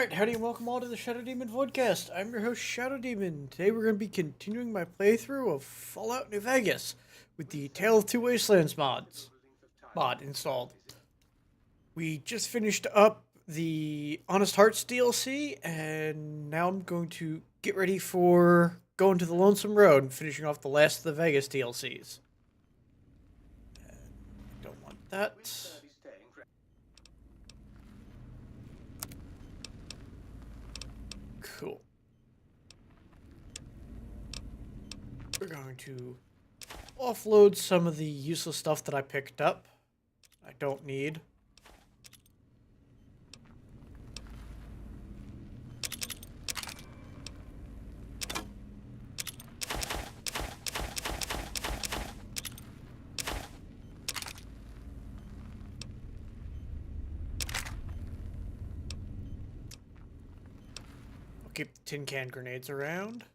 Alright, howdy and welcome all to the Shadow Demon Vodcast. I'm your host, Shadow Demon. Today we're going to be continuing my playthrough of Fallout New Vegas with the Tale of Two Wastelands mod installed. We just finished up the Honest Hearts DLC, and now I'm going to get ready for going to the Lonesome Road and finishing off the last of the Vegas DLCs. Don't want that. Cool. We're going to offload some of the useless stuff that I picked up. I don't need. I'll keep the tin can grenades around.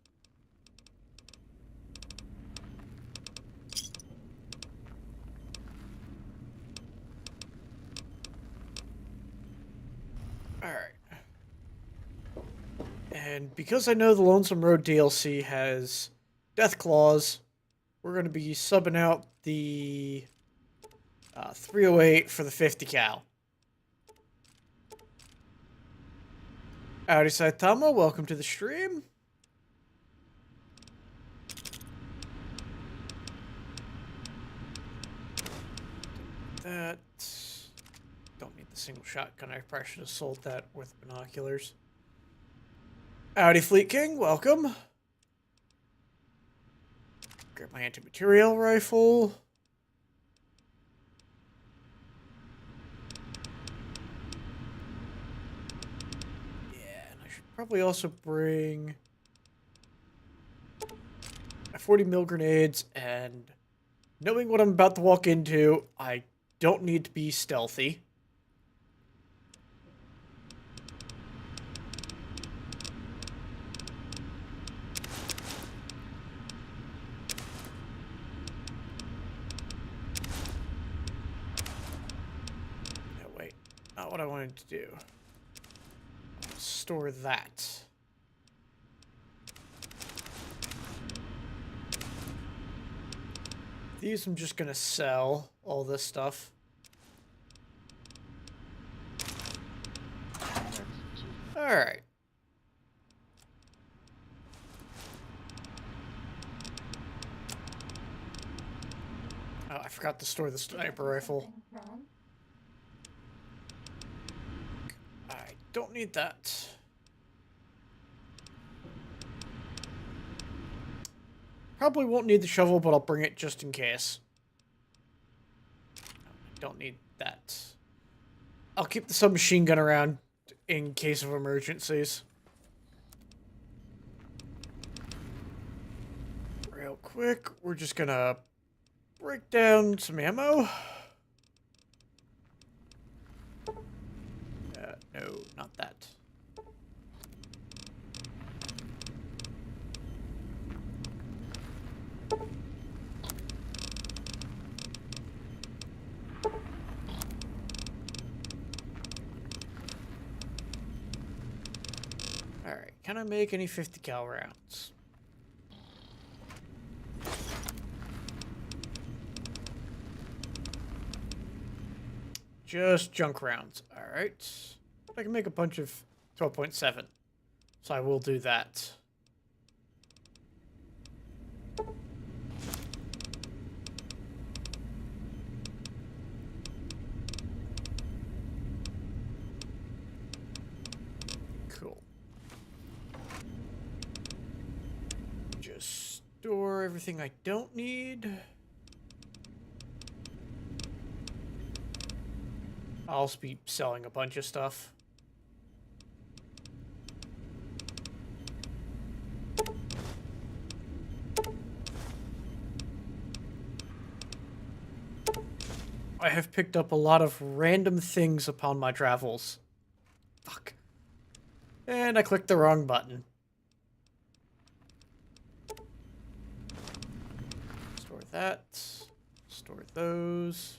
Alright. And because I know the Lonesome Road DLC has death claws, we're going to be subbing out the 308 for the 50 cal. Howdy Saitama, welcome to the stream. That... Don't need the single shotgun. I probably should have sold that with binoculars. Howdy, Fleet King. Welcome. Grab my anti-material rifle. Yeah, and I should probably also bring my 40 mil grenades, and knowing what I'm about to walk into, I don't need to be stealthy. Not what I wanted to do. Store that. These I'm just gonna sell all this stuff. Alright. Oh, I forgot to store the sniper rifle. Don't need that. Probably won't need the shovel, but I'll bring it just in case. Don't need that. I'll keep the submachine gun around in case of emergencies. Real quick, we're just gonna break down some ammo. No, not that. Alright, can I make any 50 cal rounds? Just junk rounds. Alright. I can make a bunch of 12.7. So I will do that. Cool. Just store everything I don't need. I'll also be selling a bunch of stuff. I have picked up a lot of random things upon my travels. Fuck. And I clicked the wrong button. Store that. Store those.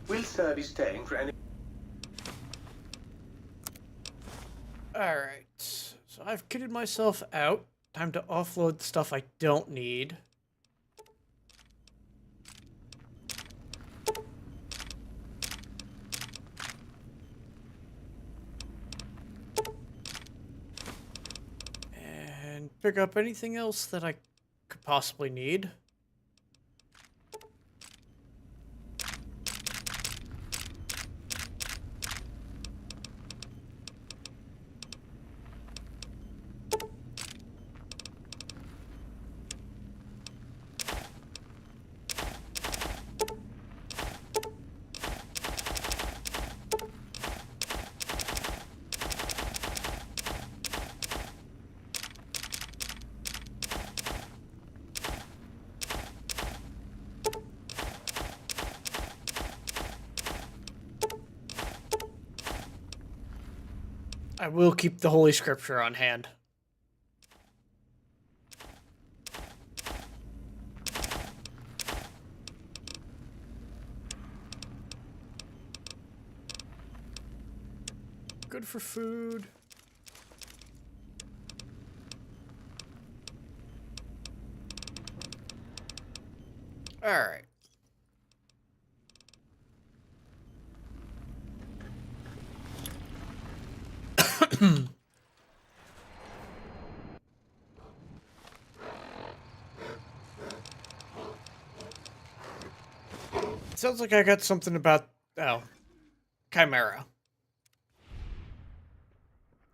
Will Sir be staying for any... Alright, so I've kitted myself out. Time to offload the stuff I don't need. And pick up anything else that I could possibly need. I will keep the Holy Scripture on hand. Good for food. Alright. Sounds like I got something about... Oh. Chimera.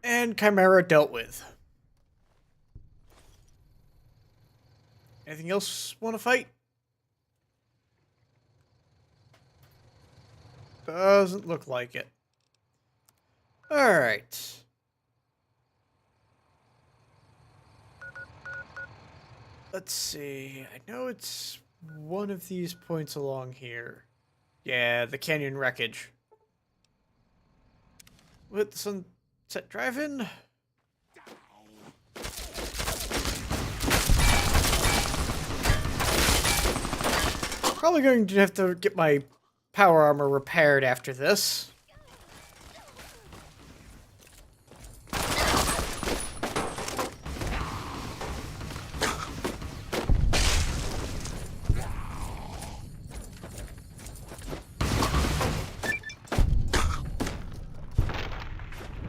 And Chimera dealt with. Anything else want to fight? Doesn't look like it. Alright. Let's see. I know it's one of these points along here. Yeah, the canyon wreckage. With the Sunset Drive-In? Probably going to have to get my power armor repaired after this.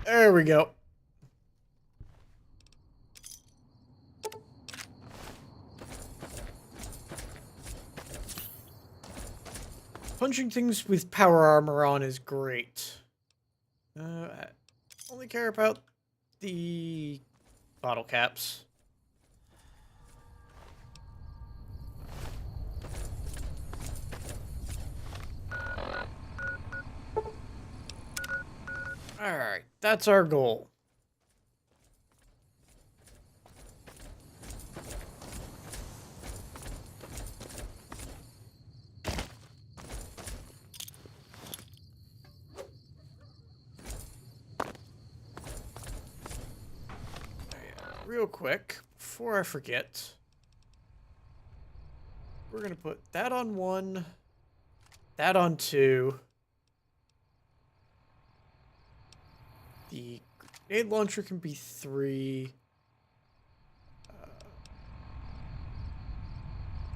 There we go. Punching things with power armor on is great. I only care about the bottle caps. Alright, that's our goal. Real quick, before I forget, we're going to put that on 1, that on 2. The grenade launcher can be 3.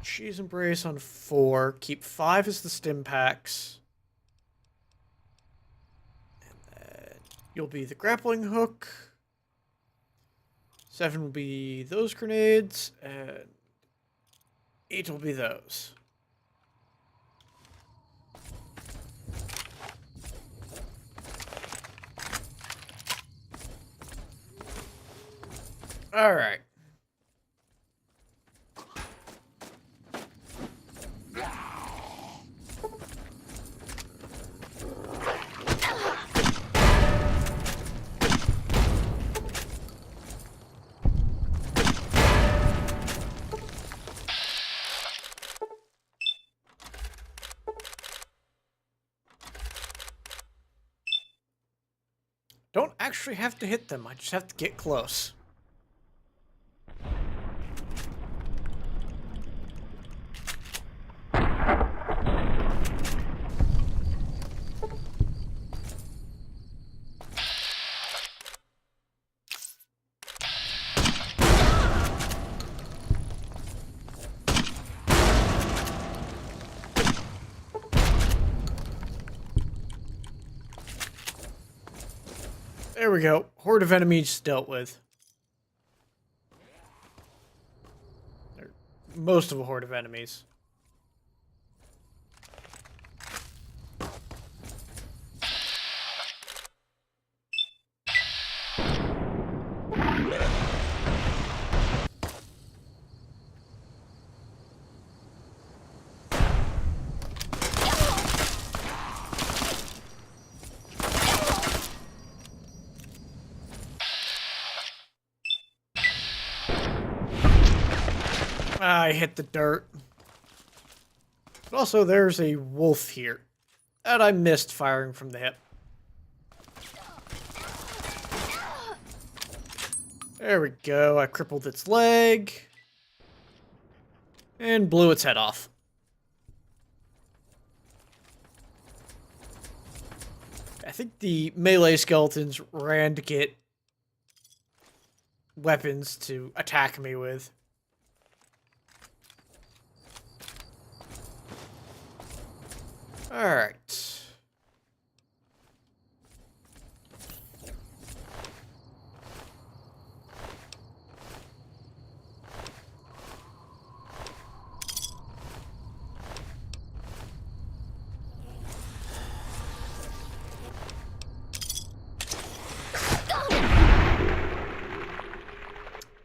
Cheese Embrace on 4. Keep 5 as the stim packs. And then you'll be the grappling hook. 7 will be those grenades, and 8 will be those. Alright. Don't don't actually have to hit them, I just have to get close. There we go. Horde of enemies dealt with. Or most of a horde of enemies. I hit the dirt. But also, there's a wolf here. And I missed firing from the hip. There we go. I crippled its leg. And blew its head off. I think the melee skeletons ran to get weapons to attack me with. Alright.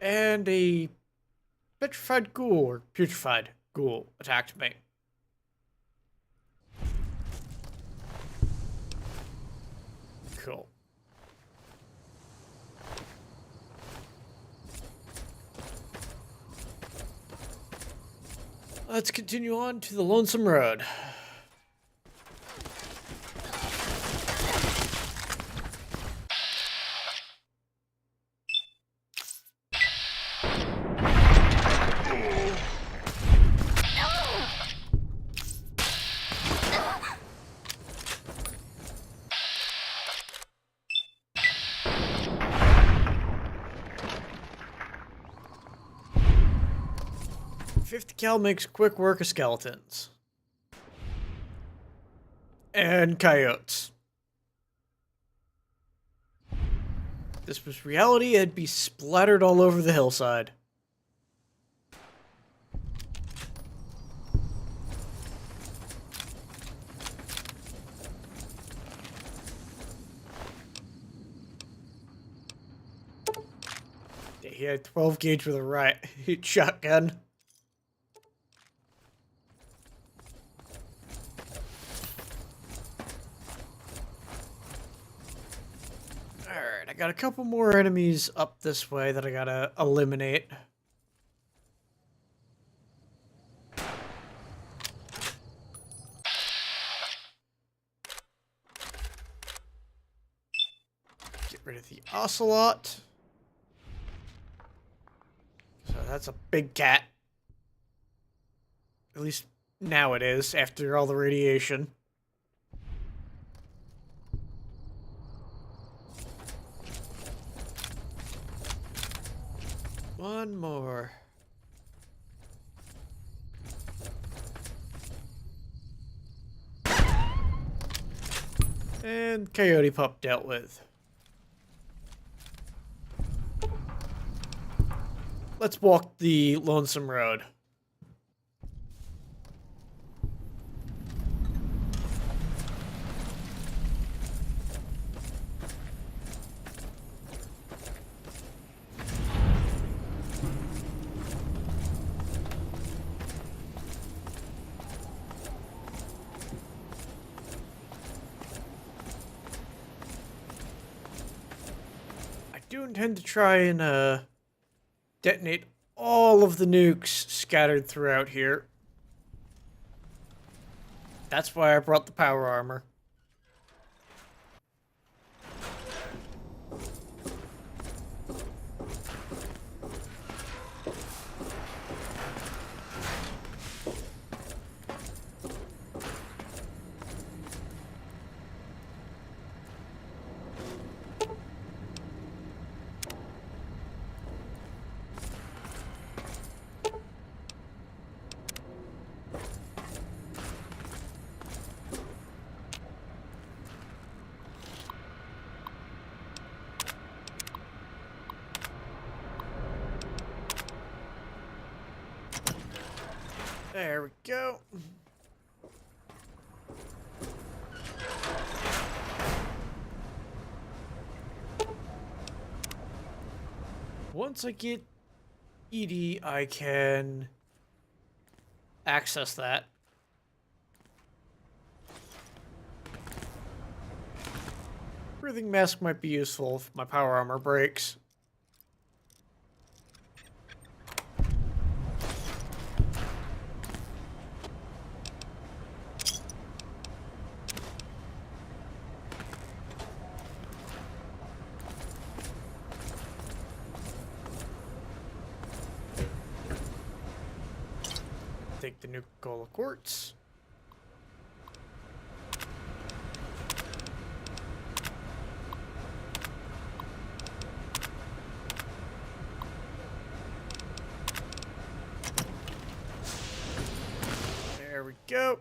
And a petrified ghoul, or putrefied ghoul, attacked me. Cool. Let's continue on to the Lonesome Road. .50 cal makes quick work of skeletons. And coyotes. If this was reality, it'd be splattered all over the hillside. He had 12 gauge with a riot shotgun. Alright, I got a couple more enemies up this way that I gotta eliminate. Get rid of the ocelot. So that's a big cat. At least now it is, after all the radiation. One more. And Coyote Pup dealt with. Let's walk the Lonesome Road. I do intend to try and detonate all of the nukes scattered throughout here. That's why I brought the power armor. There we go. Once I get Edie, I can access that. Breathing mask might be useful if my power armor breaks. Take the Nuka-Cola quartz. There we go.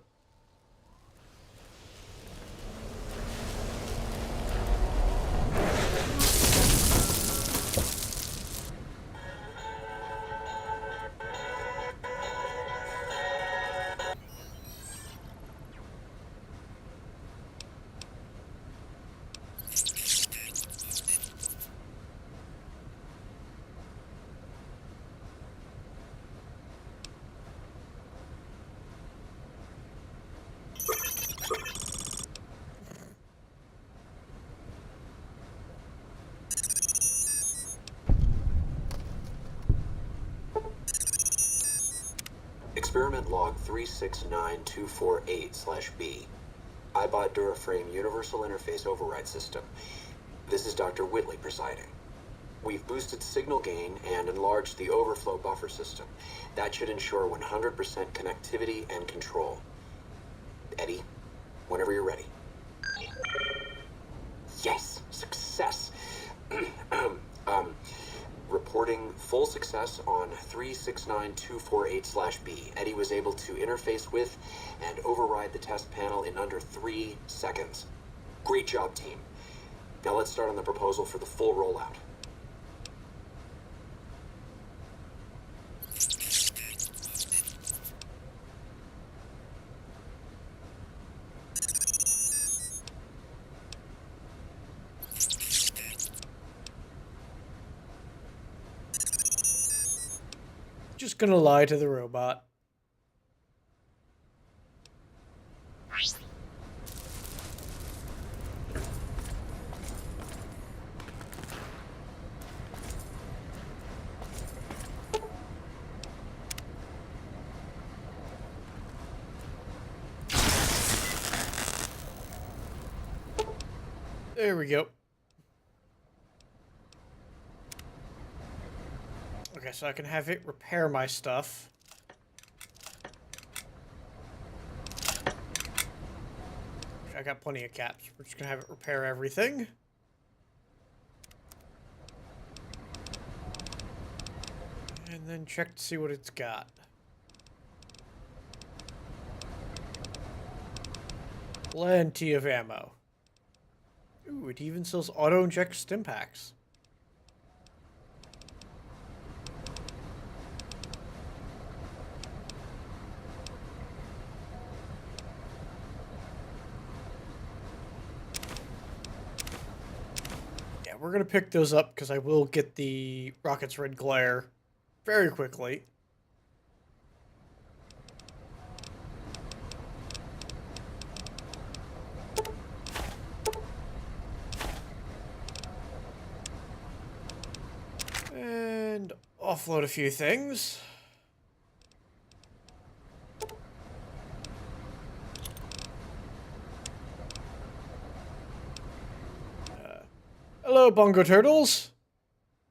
Experiment log 369248/B. iBot Duraframe Universal Interface Override System. This is Dr. Whitley presiding. We've boosted signal gain and enlarged the overflow buffer system. That should ensure 100% connectivity and control. Eddie, whenever you're ready. Yes, success. Reporting full success on 369248/B. Eddie was able to interface with and override the test panel in under 3 seconds. Great job, team. Now let's start on the proposal for the full rollout. Just gonna lie to the robot. There we go. Okay, so I can have it repair my stuff. I got plenty of caps. We're just gonna have it repair everything. And then check to see what it's got. Plenty of ammo. Ooh, it even sells auto-inject stim packs. Yeah, we're gonna pick those up because I will get the Rocket's Red Glare very quickly. And offload a few things. Hello, Bongo Turtles.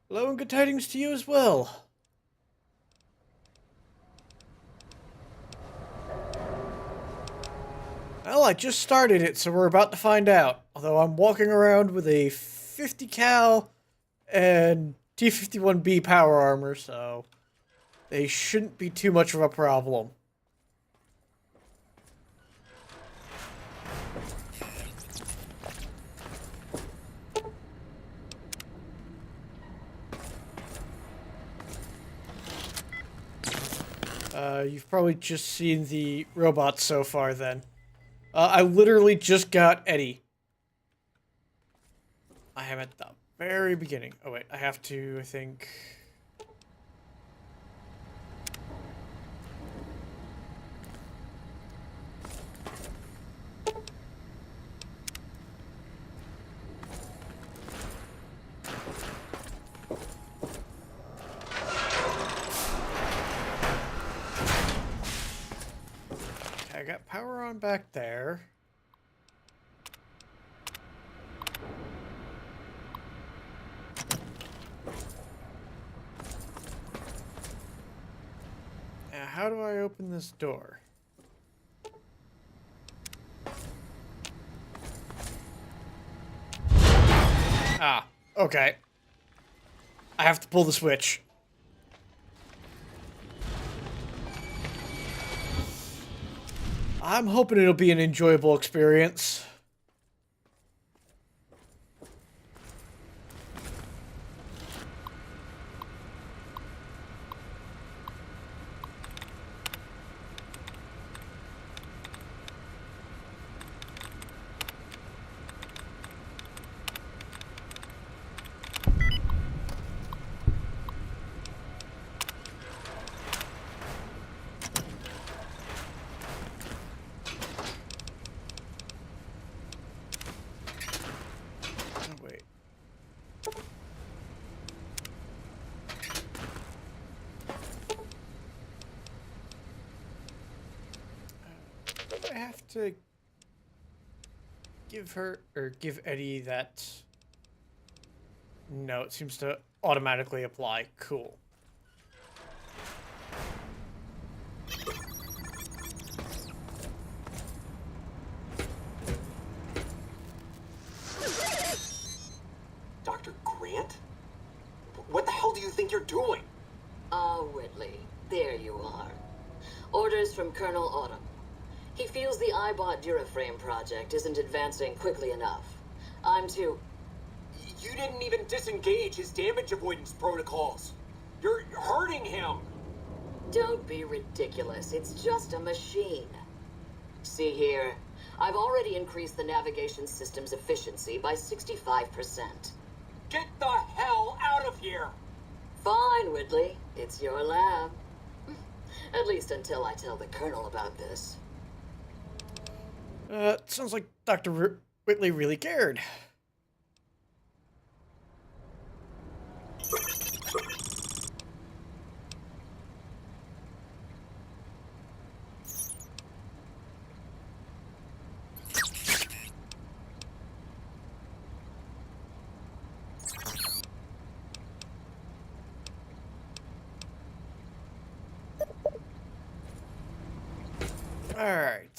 Hello and good tidings to you as well. Well, I just started it, so we're about to find out. Although I'm walking around with a 50 cal and T-51B power armor, so they shouldn't be too much of a problem. You've probably just seen the robots so far then. I literally just got Eddie. I am at the very beginning. Oh wait, I have to, I think... I got power on back there. Now, how do I open this door? Ah, okay. I have to pull the switch. I'm hoping it'll be an enjoyable experience. Oh, wait. I have to give her, or give Eddie that... No, it seems to automatically apply. Cool. Dr. Grant? What the hell do you think you're doing? Ah, Whitley. There you are. Orders from Colonel Autumn. He feels the iBot Duraframe project isn't advancing quickly enough. I'm to... You didn't even disengage his damage avoidance protocols. You're hurting him. Don't be ridiculous. It's just a machine. See here. I've already increased the navigation system's efficiency by 65%. Get the hell out of here! Fine, Whitley. It's your lab. At least until I tell the Colonel about this. It sounds like Dr. Whitley really cared. Alright.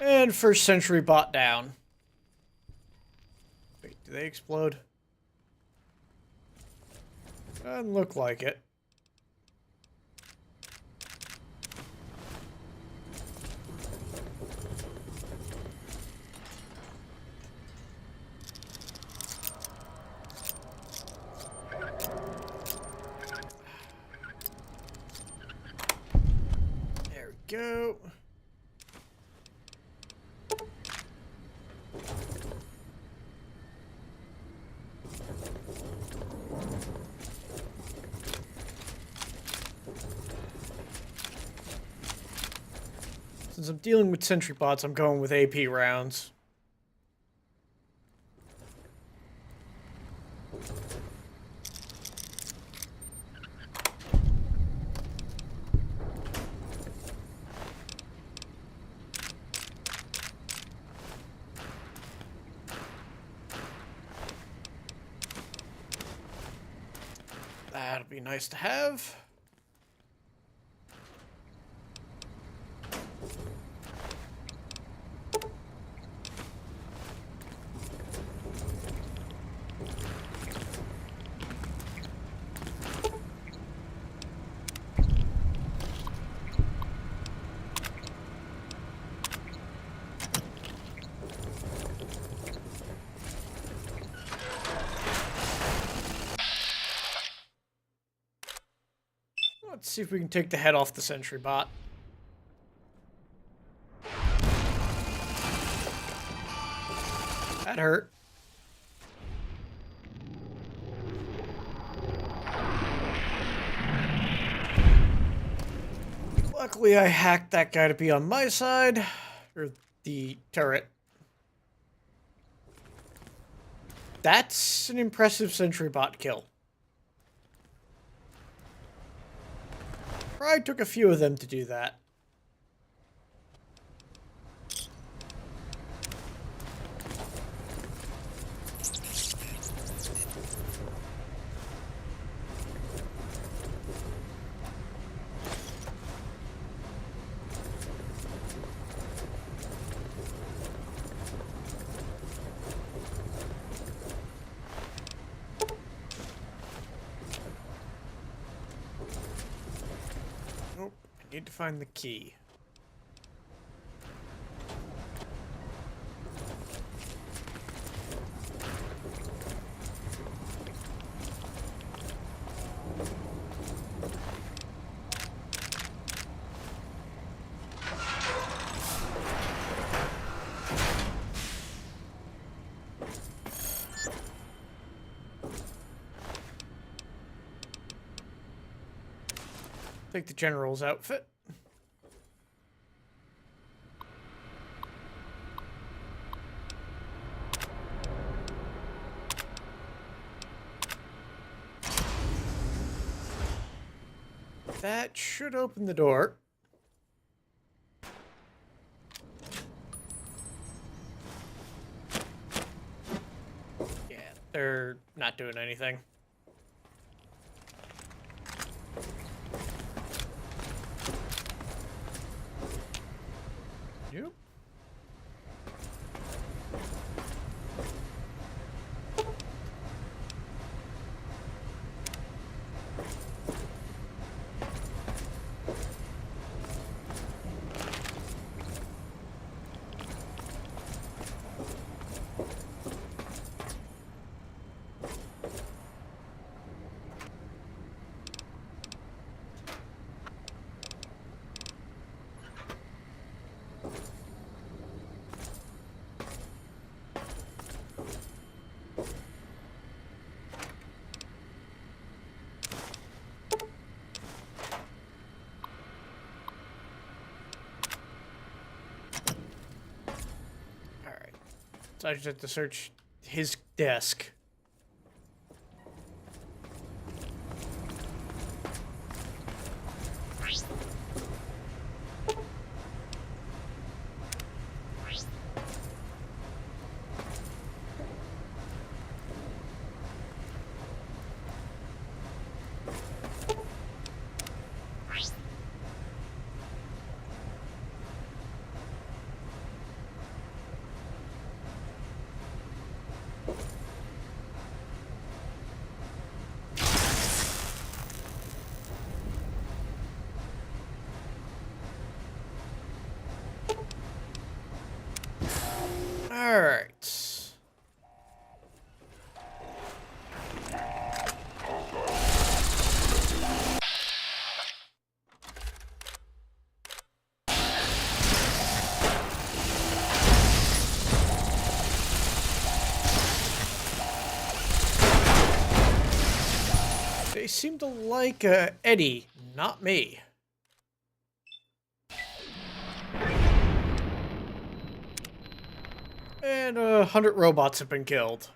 And first century bot down. Wait, do they explode? Doesn't look like it. There we go. Since I'm dealing with sentry bots, I'm going with AP rounds. That'll be nice to have. Let's see if we can take the head off the sentry bot. That hurt. Luckily, I hacked that guy to be on my side, or the turret. That's an impressive sentry bot kill. Probably took a few of them to do that. Nope, I need to find the key. Take the general's outfit. That should open the door. Yeah, they're not doing anything. Nope. Alright. So I just have to search his desk. Alright. They seem to like Eddie, not me. And 100 robots have been killed.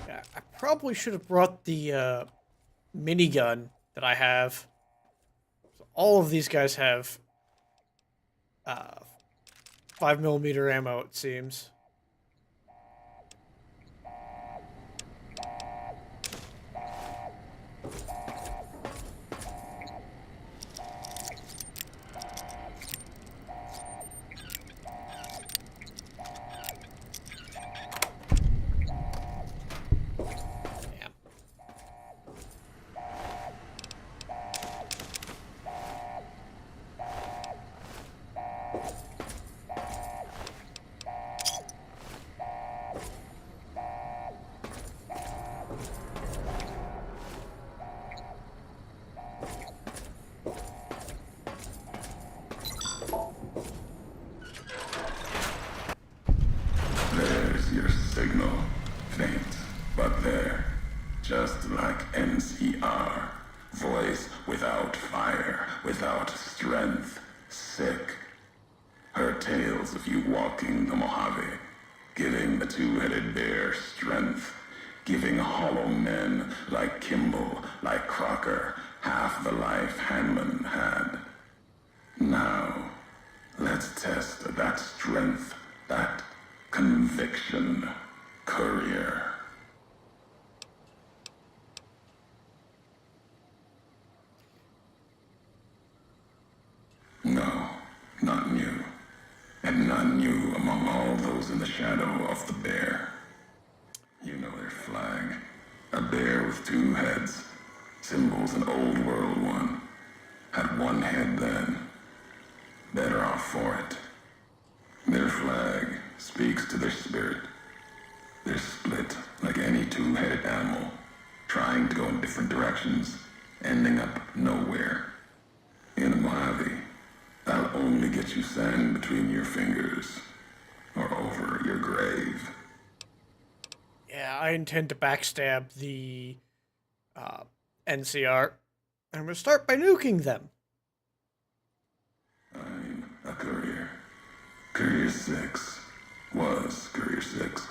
Yeah, I probably should have brought the minigun that I have. All of these guys have 5mm ammo, it seems. strength, sick. Heard tales of you walking the Mojave, giving the two-headed bear strength, giving hollow men like Kimball, like Crocker, half the life Hanlon had. Now, let's test that strength, that conviction, courier. No, not new. And none new among all those in the shadow of the bear. You know their flag. A bear with two heads. Symbols an old world one. Had one head then. Better off for it. Their flag speaks to their spirit. They're split like any two-headed animal, trying to go in different directions, ending up nowhere. In a Mojave, that'll only get you sand between your fingers, or over your grave. Yeah, I intend to backstab the NCR. I'm going to start by nuking them. I'm a courier. Courier 6 was Courier 6.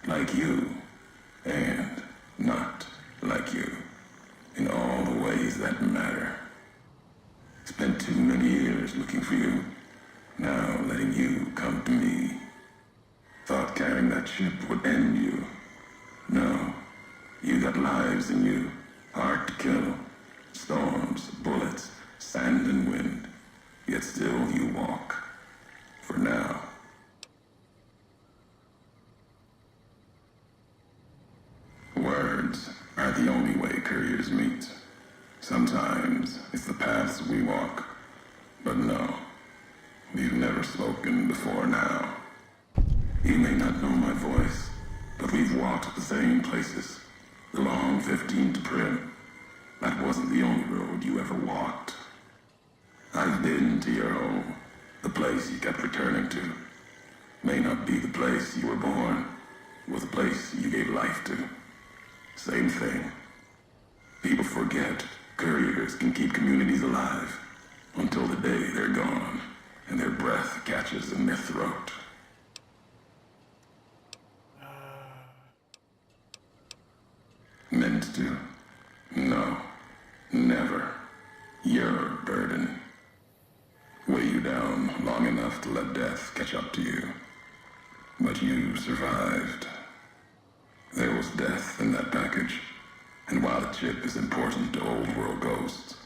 Like you, and not like you. In all the ways that matter. Spent too many years looking for you. Now letting you come to me. Thought carrying that ship would end you. No. You got lives in you. Hard to kill. Storms, bullets, sand and wind. Yet still you walk. For now. Words are the only way couriers meet. Sometimes it's the paths we walk. But no, we've never spoken before now. You may not know my voice, but we've walked the same places. The long 15 to Prim. That wasn't the only road you ever walked. I've been to your home, the place you kept returning to. May not be the place you were born, or the place you gave life to. Same thing. People forget couriers can keep communities alive until the day they're gone and their breath catches in their throat. Meant to? No. Never. Your burden. Weigh you down long enough to let death catch up to you. But you survived. There was death in that package. And while the chip is important to old world ghosts,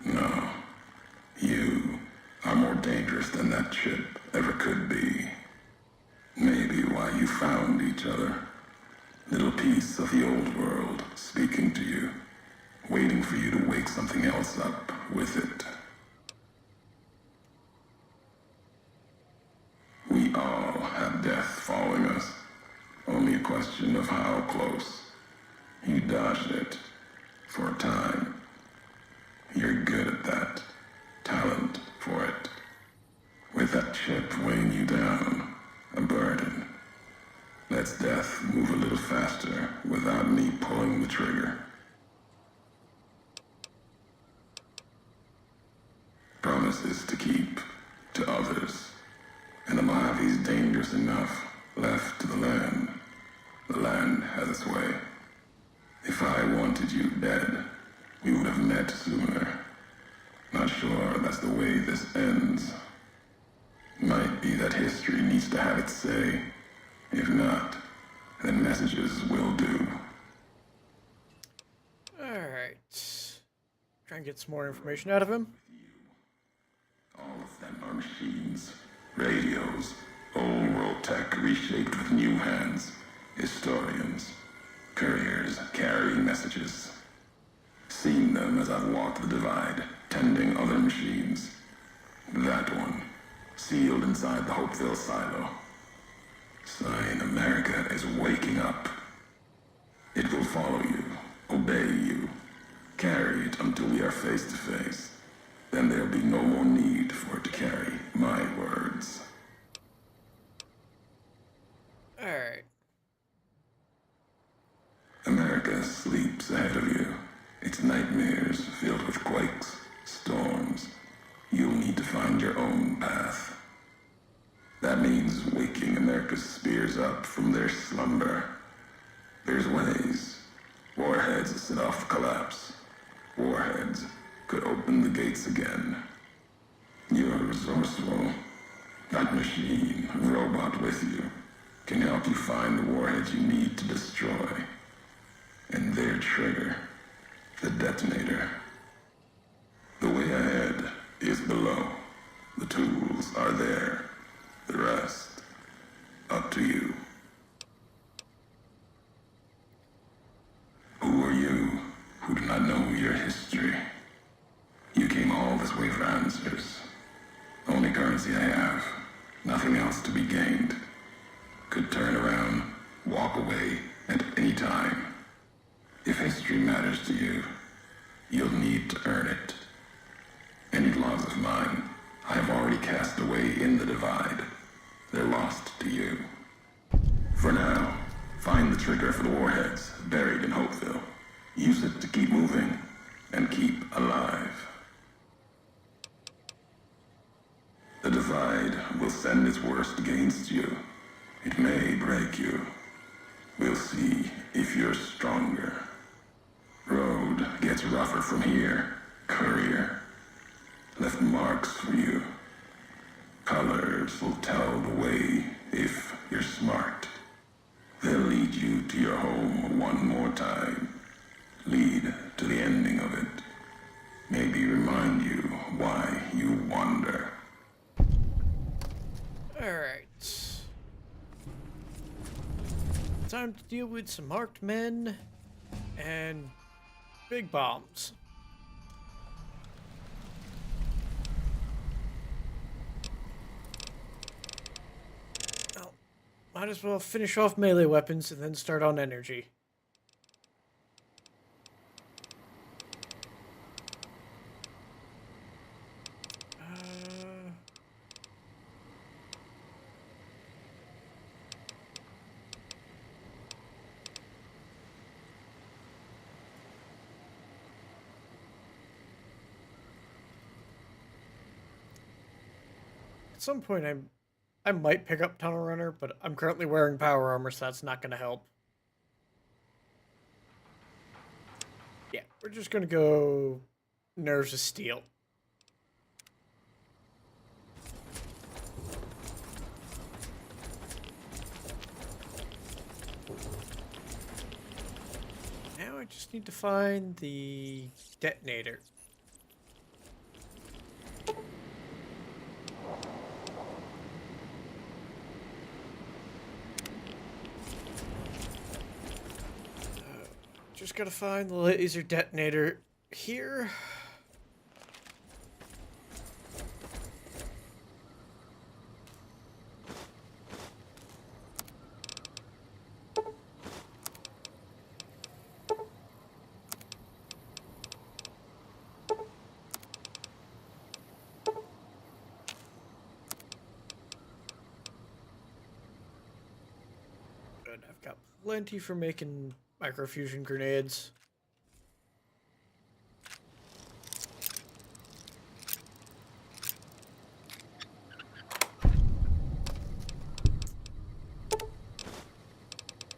no. You are more dangerous than that chip ever could be. Maybe why you found each other. Little piece of the old world speaking to you, waiting for you to wake something else up with it. We all have death following us. Only a question of how close. You dodged it. For a time. You're good at that. Talent for it. With that chip weighing you down. A burden. Lets death move a little faster without me pulling the trigger. Promises to keep to others. And the Mojave's dangerous enough left to the land. The land has its way. If I wanted you dead, we would have met sooner. Not sure that's the way this ends. Might be that history needs to have its say. If not, then messages will do. Alright. Try and get some more information out of him. All of them are machines, radios, old world tech reshaped with new hands, historians, couriers carrying messages. Seen them as I've walked the divide, tending other machines. That one, sealed inside the Hopeville silo. Sign America is waking up. It will follow you, obey you, carry it until we are face to face. Then there'll be no more need for it to carry my words. Alright. America sleeps ahead of you. Its nightmares filled with quakes, storms, you'll need to find your own path. That means waking America's spears up from their slumber. There's ways. Warheads set off collapse. Warheads could open the gates again. You're resourceful. That machine, robot with you, can help you find the warheads you need to destroy. And their trigger, the detonator. The way ahead is below. The tools are there. The rest, up to you. Who are you who do not know your history? You came all this way for answers. Only currency I have. Nothing else to be gained. Could turn around, walk away at any time. If history matters to you, you'll need to earn it. Any logs of mine I have already cast away in the divide. They're lost to you. For now, find the trigger for the warheads buried in Hopeville. Use it to keep moving and keep alive. The divide will send its worst against you. It may break you. We'll see if you're stronger. Road gets rougher from here. Courier left marks for you. Colors will tell the way if you're smart. They'll lead you to your home one more time. Lead to the ending of it. Maybe remind you why you wander. Alright. Time to deal with some marked men and big bombs. Well, might as well finish off melee weapons and then start on energy. At some point, I might pick up Tunnel Runner, but I'm currently wearing power armor, so that's not going to help. Yeah, we're just going to go Nerves of Steel. Now I just need to find the detonator. Just gotta find the laser detonator here. Good, I've got plenty for making microfusion grenades.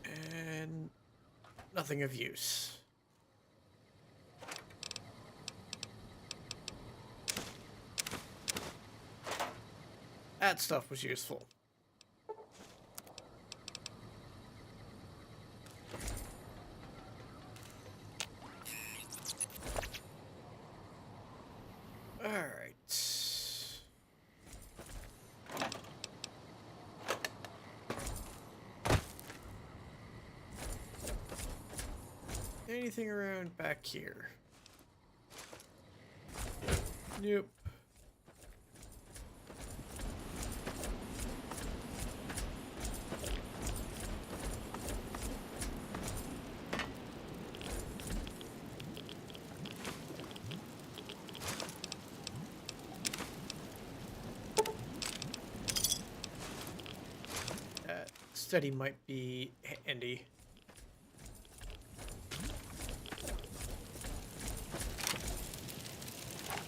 And nothing of use. That stuff was useful. Anything around back here? Nope. That study might be handy.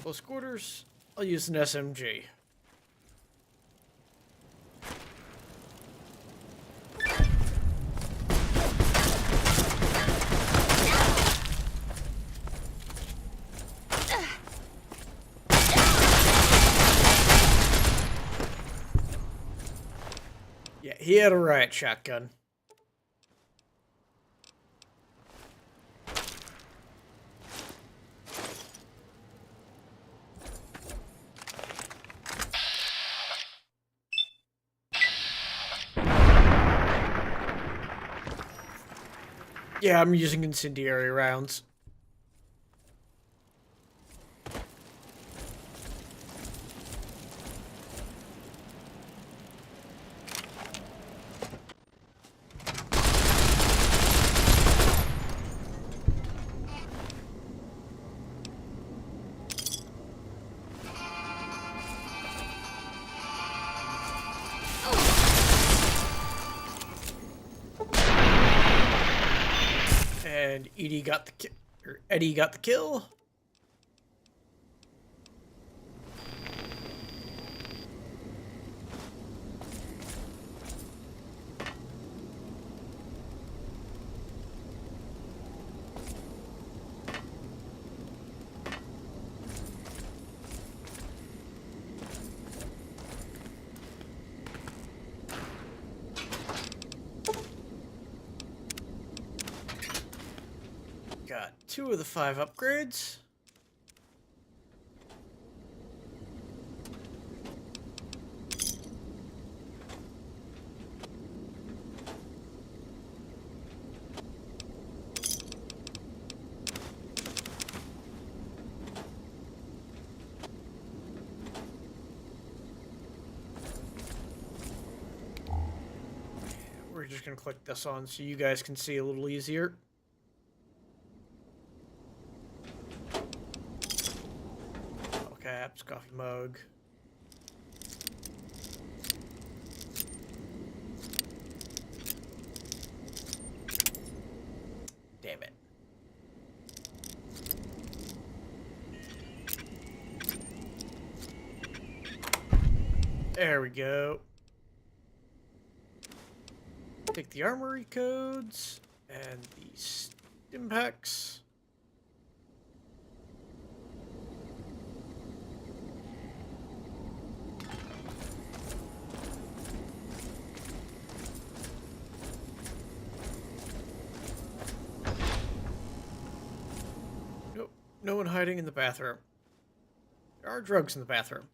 Close quarters, I'll use an SMG. Yeah, he had a riot shotgun. Yeah, I'm using incendiary rounds. And Edie got the Eddie got the kill. Got 2 of the 5 upgrades. We're just gonna click this on so you guys can see a little easier. Caps, coffee mug. Damn it. There we go. Take the armory codes and the stim packs. Nope, no one hiding in the bathroom. There are drugs in the bathroom.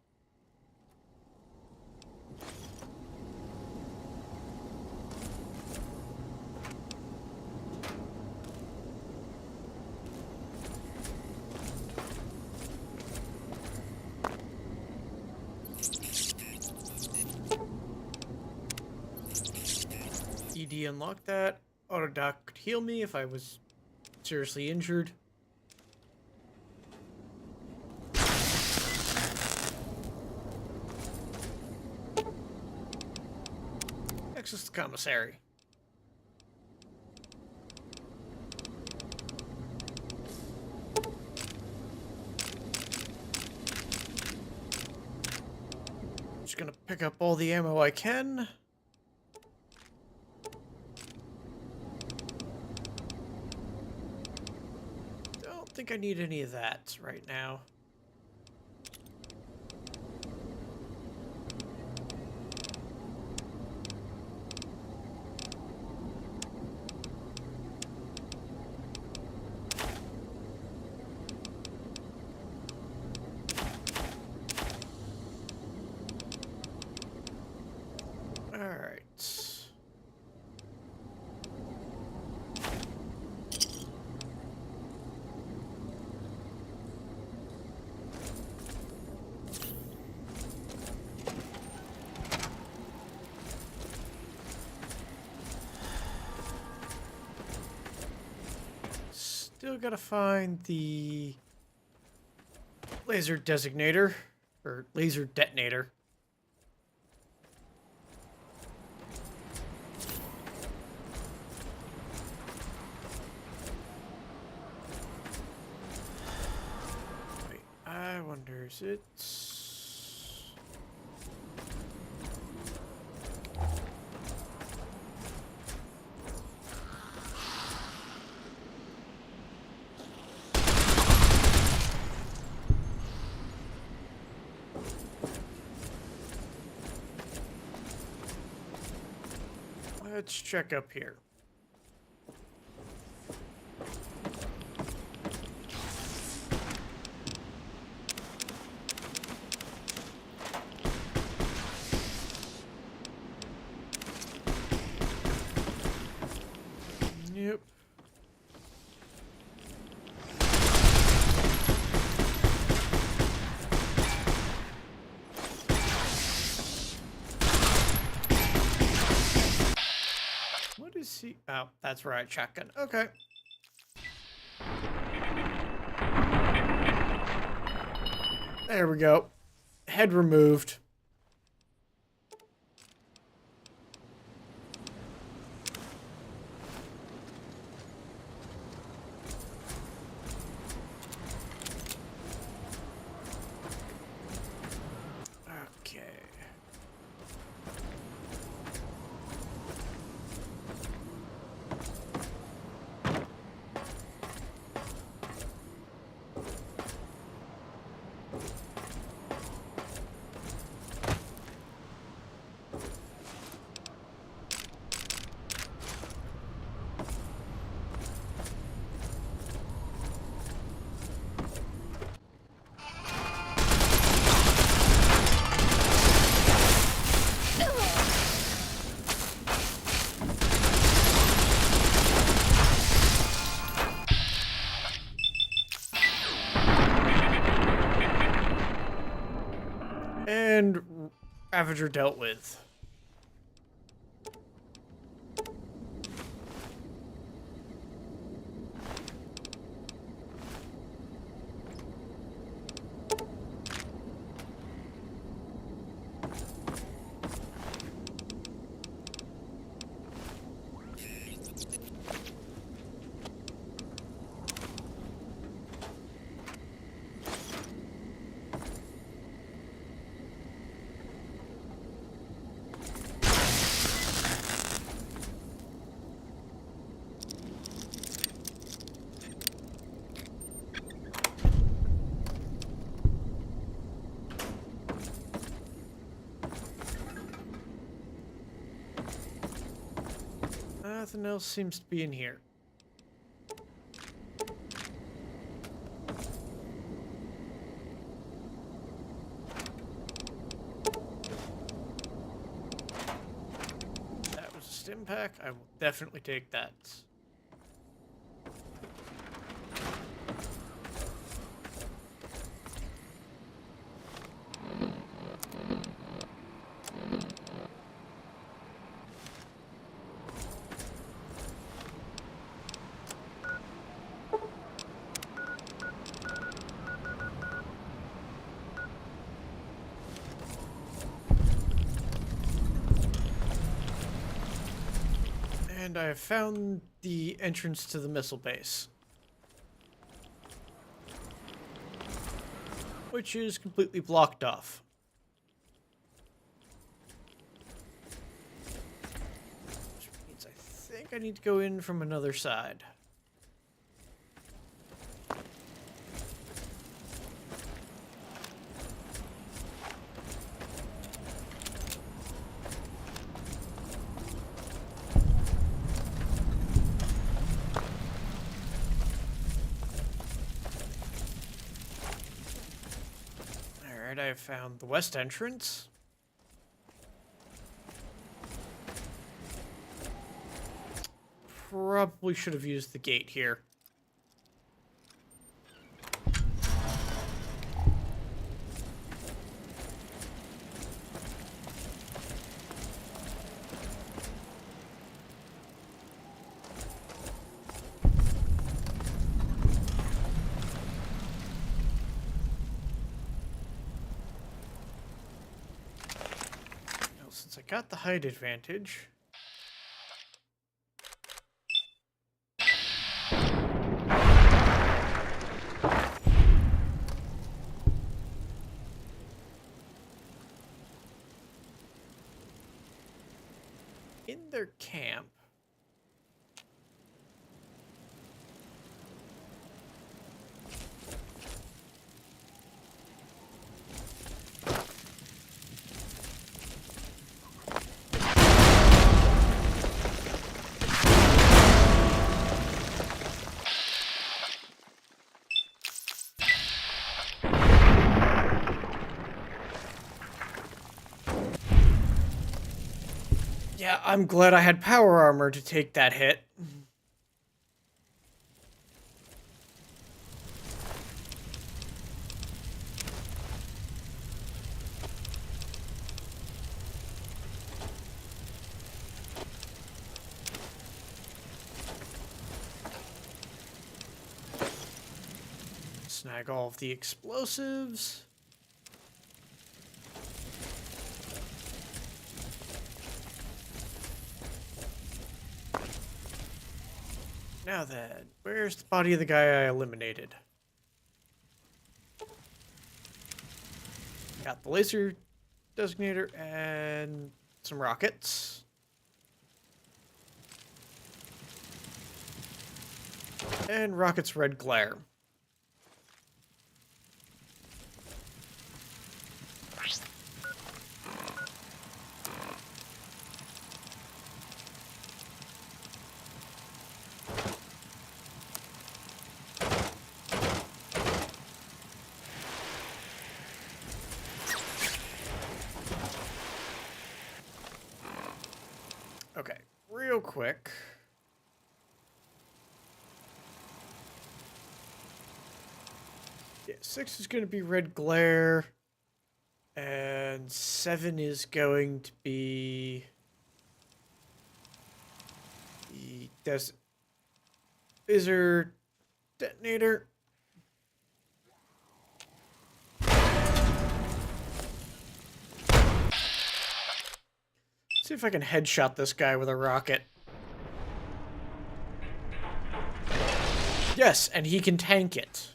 ED unlocked that. Auto dock could heal me if I was seriously injured. Access the commissary. Just gonna pick up all the ammo I can. Don't think I need any of that right now. Alright. Still gotta find the laser designator, or laser detonator. Wait, I wonder, is it... Let's check up here. Yep. What is he? Oh, that's right, shotgun. Okay. There we go. Head removed. Okay. And Ravager dealt with. Nothing else seems to be in here. That was a stim pack. I will definitely take that. And I have found the entrance to the missile base, which is completely blocked off. Which means I think I need to go in from another side. I have found the west entrance. Probably should have used the gate here. Since I got the height advantage. In their camp. Yeah, I'm glad I had power armor to take that hit. Snag all of the explosives. Now then, where's the body of the guy I eliminated? Got the laser designator and some rockets. And rockets red glare. Okay, real quick. Yeah, 6 is going to be red glare. And 7 is going to be the Phaser detonator. See if I can headshot this guy with a rocket. Yes, and he can tank it.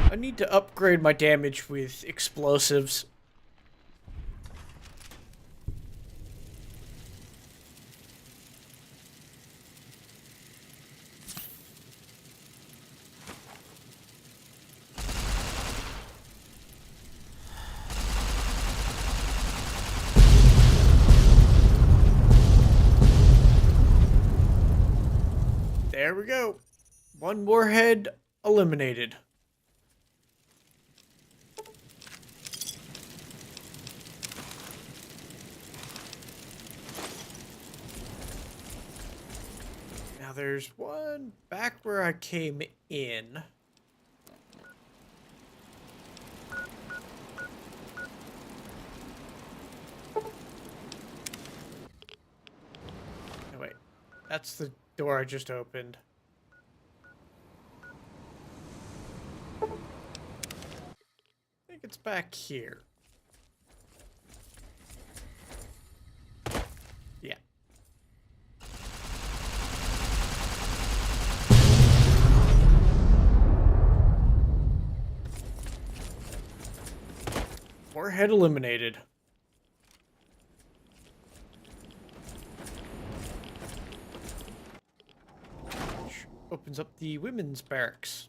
I need to upgrade my damage with explosives. There we go. One more head eliminated. Now there's one back where I came in. Oh, wait. That's the door I just opened. I think it's back here. Yeah. Warhead eliminated. Which opens up the women's barracks.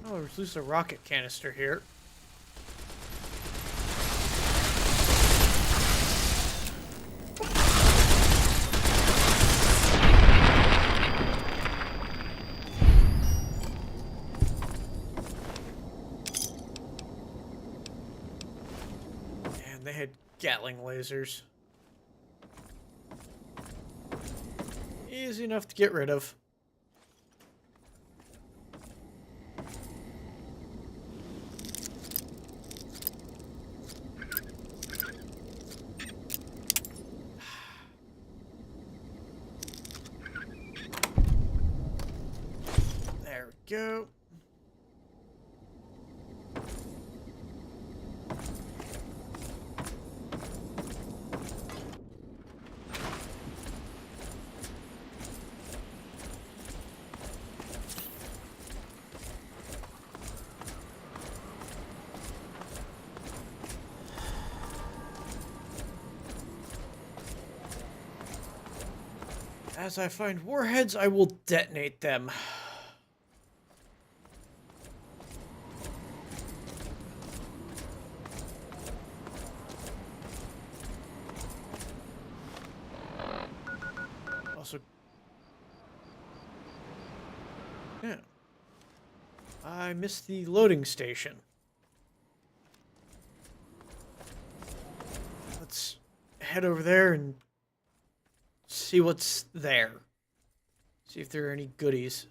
Oh, there's at least a rocket canister here. And they had Gatling lasers. Easy enough to get rid of. go. As I find warheads, I will detonate them. Also, yeah. I missed the loading station. Let's head over there and see what's there. See if there are any goodies.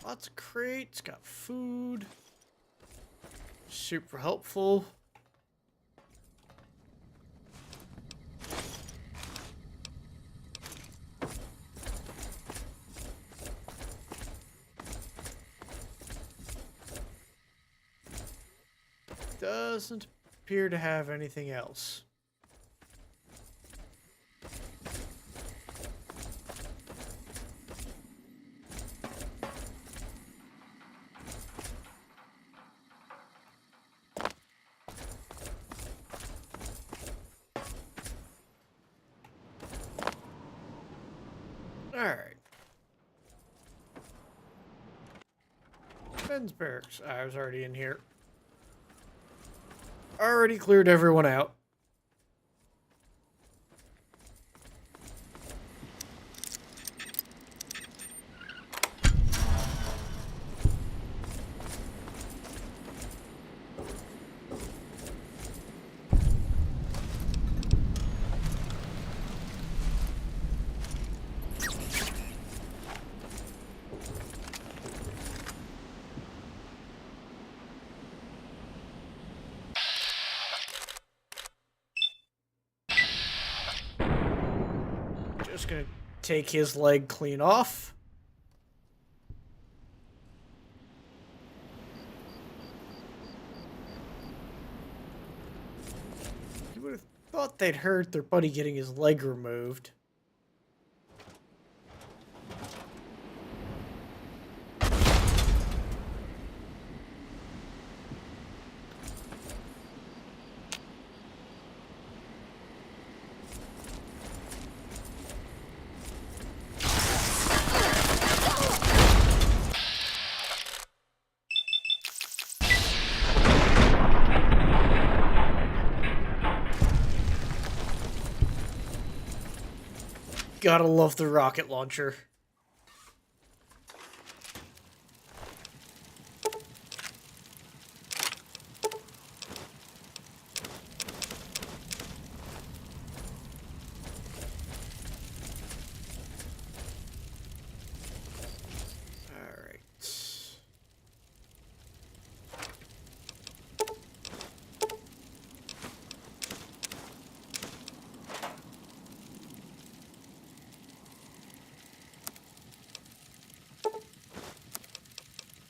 Lots of crates, got food. Super helpful. Doesn't appear to have anything else. Alright. Ben's barracks. I was already in here. Already cleared everyone out. Just gonna take his leg clean off. You would have thought they'd hurt their buddy getting his leg removed. Gotta love the rocket launcher.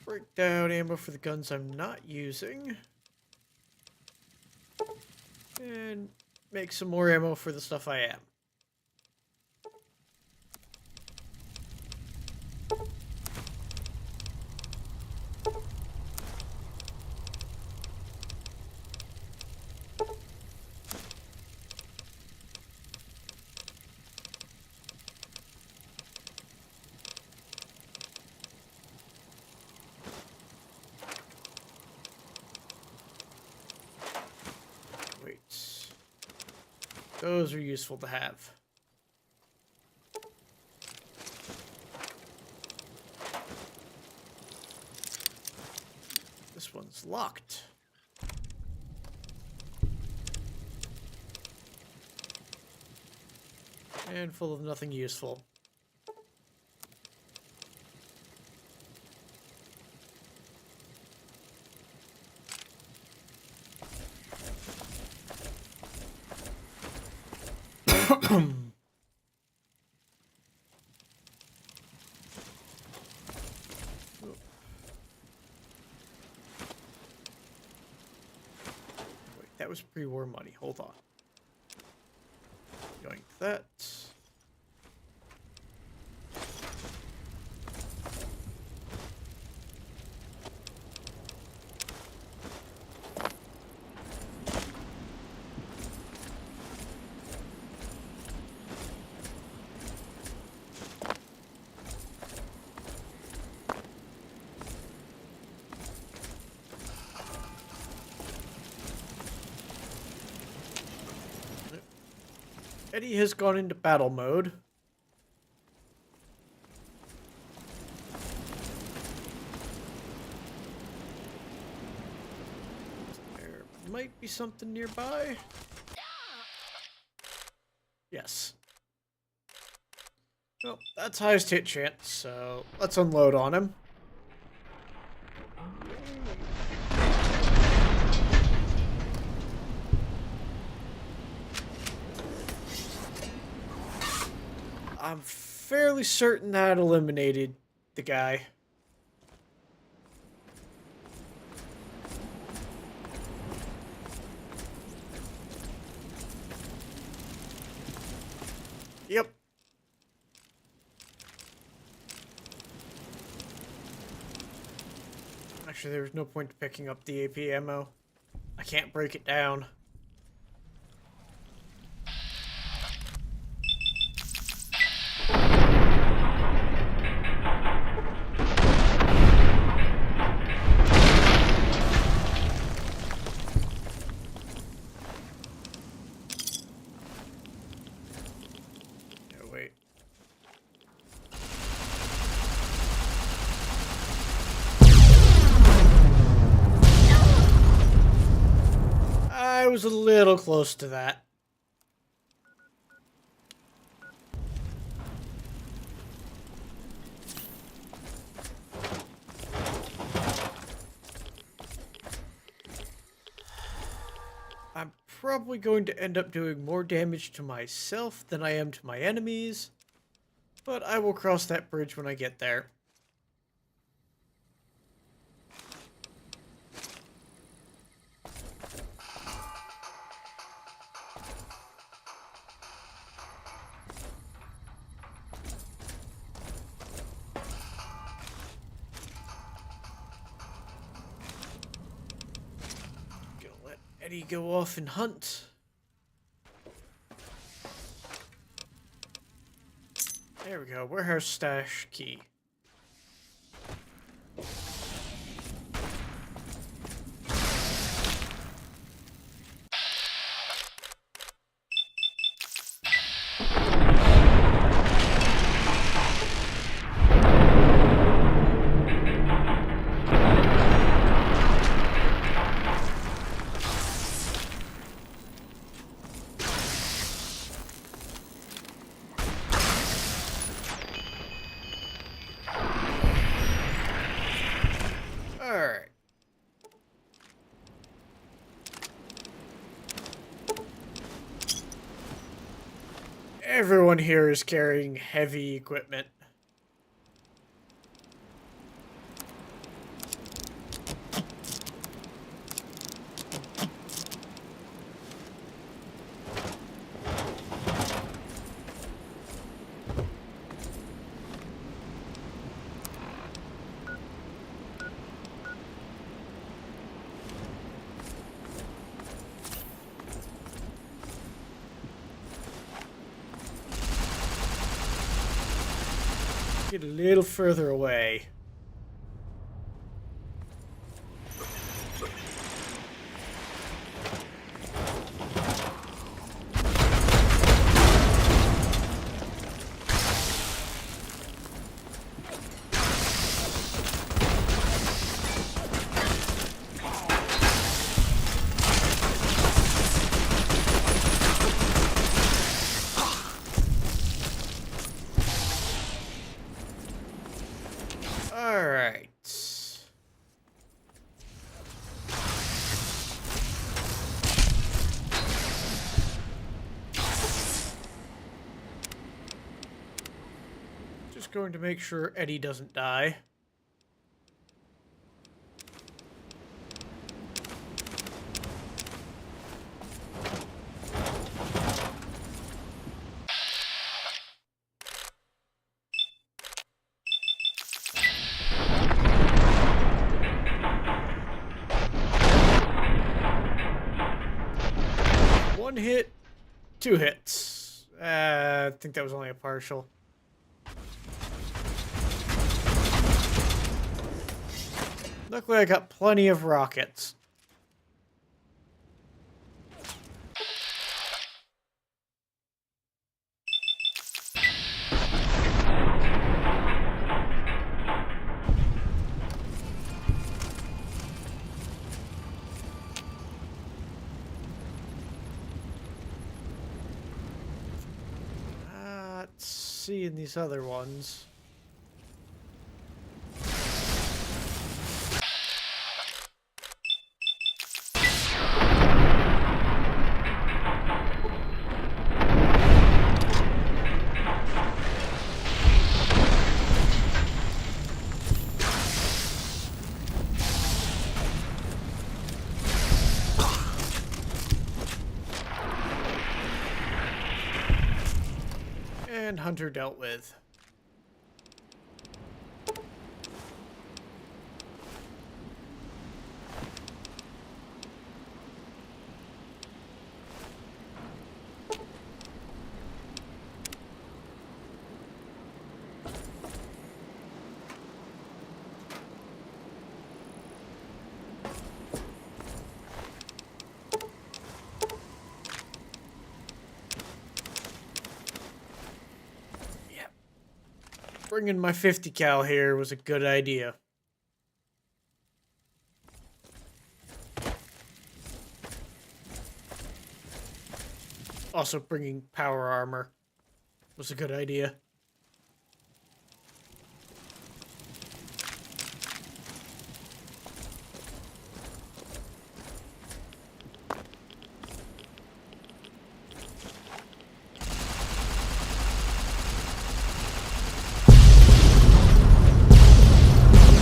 Breakdown ammo for the guns I'm not using. And make some more ammo for the stuff I am. Those are useful to have. This locked. And full of nothing useful. Wait, that was pre-war money. Hold on. Going to that. Eddie has gone into battle mode. There might be something nearby. Yes. Well, that's highest hit chance, so let's unload on him. I'm fairly certain that eliminated the guy. Yep. Actually, there was no point to picking up the AP ammo. I can't break it down. Wait. I was a little close to that. I'm probably going to end up doing more damage to myself than I am to my enemies, but I will cross that bridge when I get there. Gonna let Eddie go off and hunt. There we go. Warehouse stash key. Alright. Everyone here is carrying heavy equipment. Get a little further away. Just going to make sure Eddie doesn't die. One hit, 2 hits. I think that was only a partial. Luckily, I got plenty of rockets. Let's see in these other ones. And Hunter dealt with. Bringing my 50 cal here was a good idea. Also, bringing power armor was a good idea.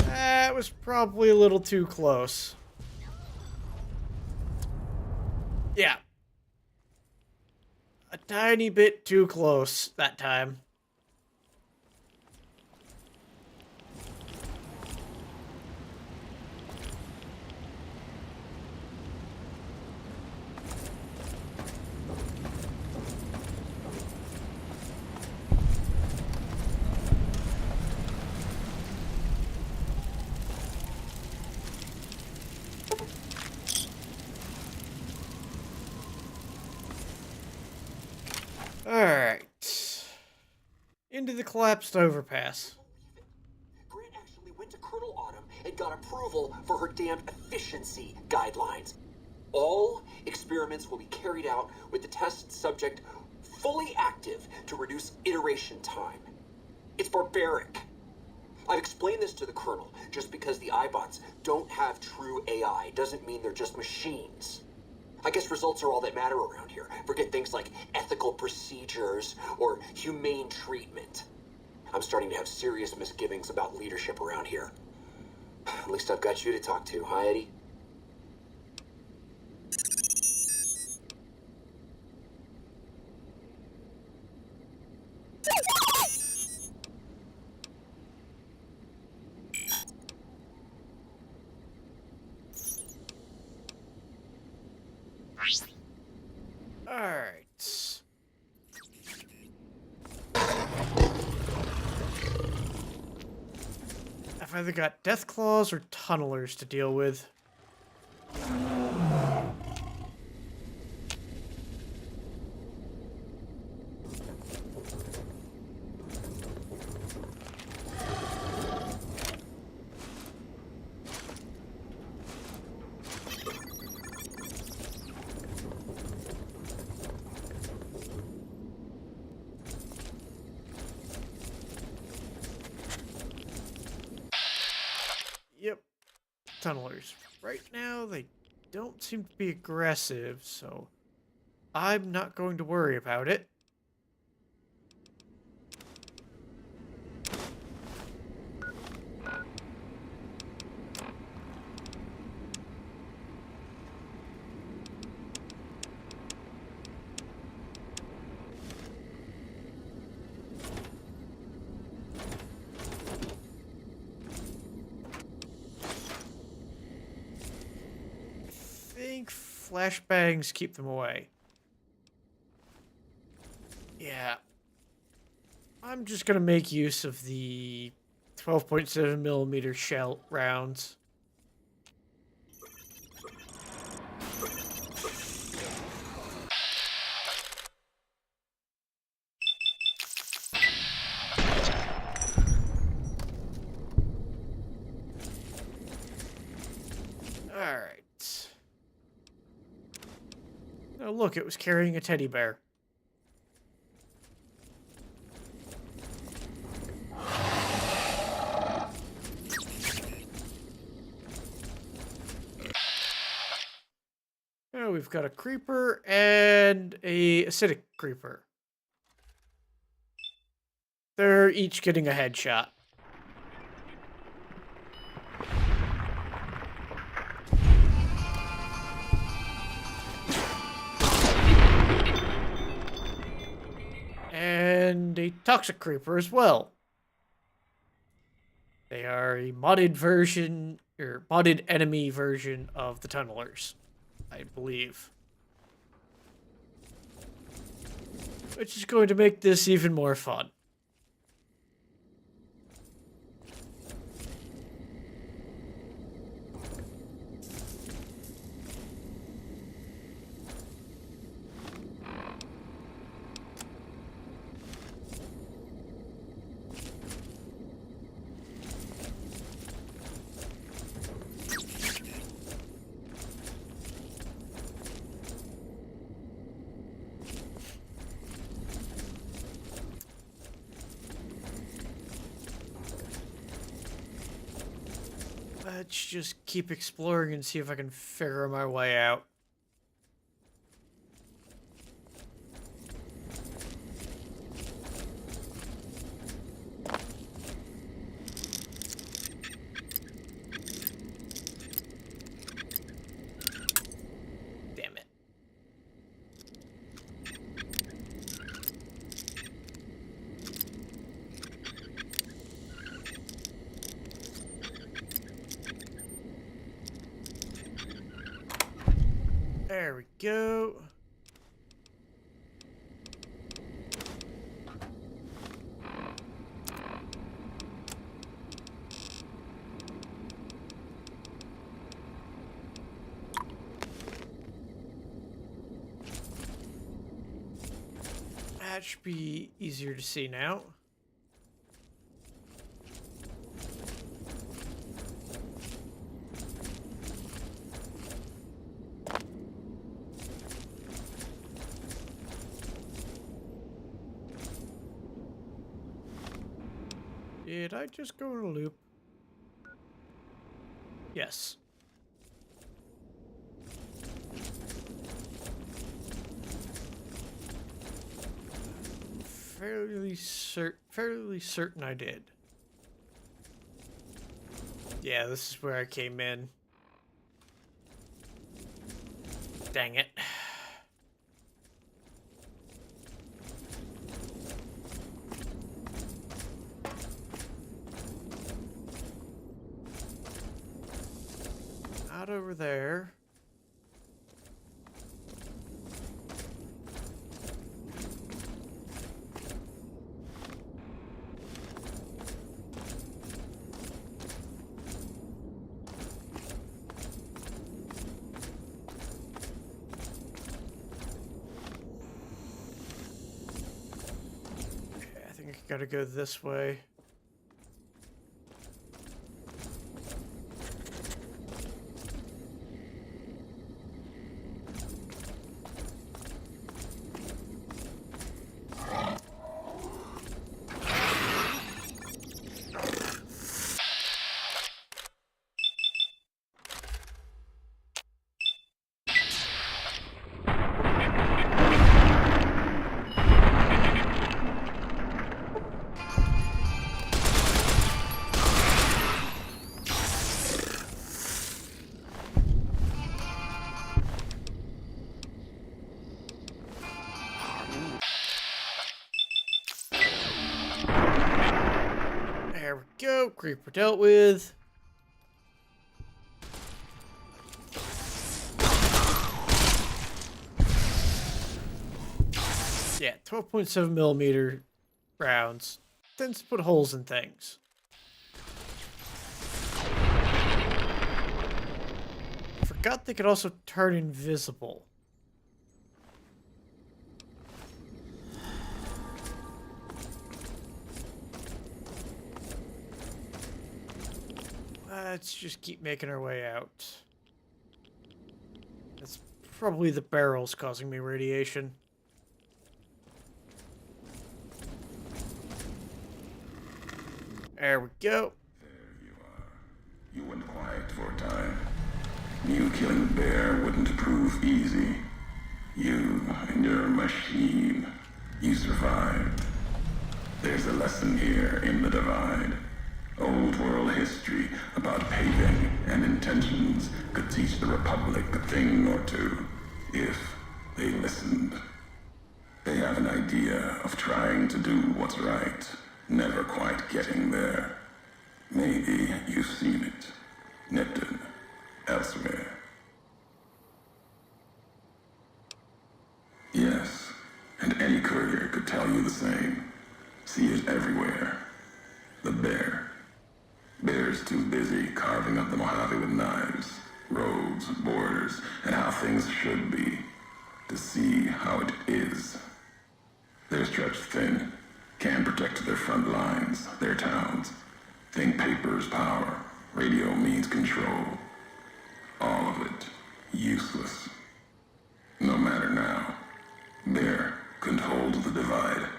That was probably a little too close. Yeah. A tiny bit too close that time. Alright. Into the collapsed overpass. Grant actually went to Colonel Autumn and got approval for her damned efficiency guidelines. All experiments will be carried out with the test subject fully active to reduce iteration time. It's barbaric. I've explained this to the Colonel. Just because the iBots don't have true AI doesn't mean they're just machines. I guess results are all that matter around here. Forget things like ethical procedures or humane treatment. I'm starting to have serious misgivings about leadership around here. At least I've got you to talk to, huh, Eddie? Alright. I've either got death claws or tunnelers to deal with. Yep. Tunnelers. Right now, they don't seem to be aggressive, so I'm not going to worry about it. think flashbangs keep them away. Yeah. I'm just gonna make use of the 12.7mm shell rounds. Alright. Oh, look, it was carrying a teddy bear. Oh, we've got a creeper and a acidic creeper. They're each getting a headshot. And a toxic creeper as well. They are a modded version, or modded enemy version of the tunnelers, I believe. Which is going to make this even more fun. Let's just keep exploring and see if I can figure my way out. Damn it. There we go. That should be easier to see now. Did I just go in a loop? Yes. Fairly certain I did. Yeah, this is where I came in. Dang it. Not over there. I think I gotta go this way. There we go. Creeper dealt with. Yeah, 12.7 millimeter rounds. Tends to put holes in things. Forgot they could also turn invisible. Let's just keep making our way out. That's probably the barrels causing me radiation. There we go. There you are. You went quiet for a time. You killing the bear wouldn't prove easy. You and your machine. You survived. There's a lesson here in the Divide. Old world history about paving and intentions could teach the Republic a thing or two, if they listened. They have an idea of trying to do what's right, never quite getting there. Maybe you've seen it. Neptune. Elsewhere. Yes, and any courier could tell you the same. See it everywhere. The bear. Bear's too busy carving up the Mojave with knives, roads, borders, and how things should be, to see how it is. They're stretched thin, can't protect their front lines, their towns. Think paper's power, radio means control. All of it, useless. No matter now, Bear couldn't hold the Divide.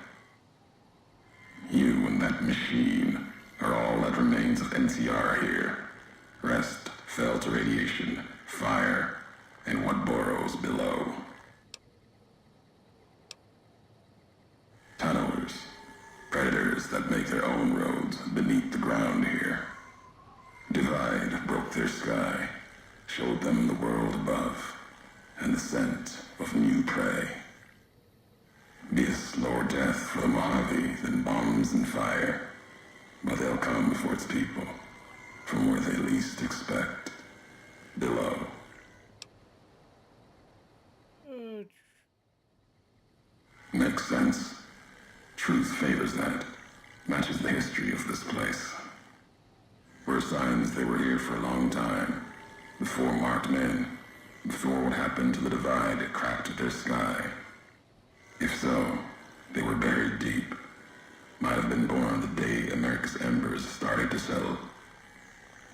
You and that machine are all that remains of NCR here. Rest fell to radiation, fire, and what burrows below. Tunnelers, predators that make their own roads beneath the ground here. Divide broke their sky, showed them the world above, and the scent of new prey. Be a slower death for the Mojave than bombs and fire, but they'll come for its people, from where they least expect, below. Makes sense. Truth favors that, matches the history of this place. Were signs they were here for a long time, before marked men, before what happened to the Divide cracked their sky. If so, they were buried deep. Might have been born the day America's embers started to settle.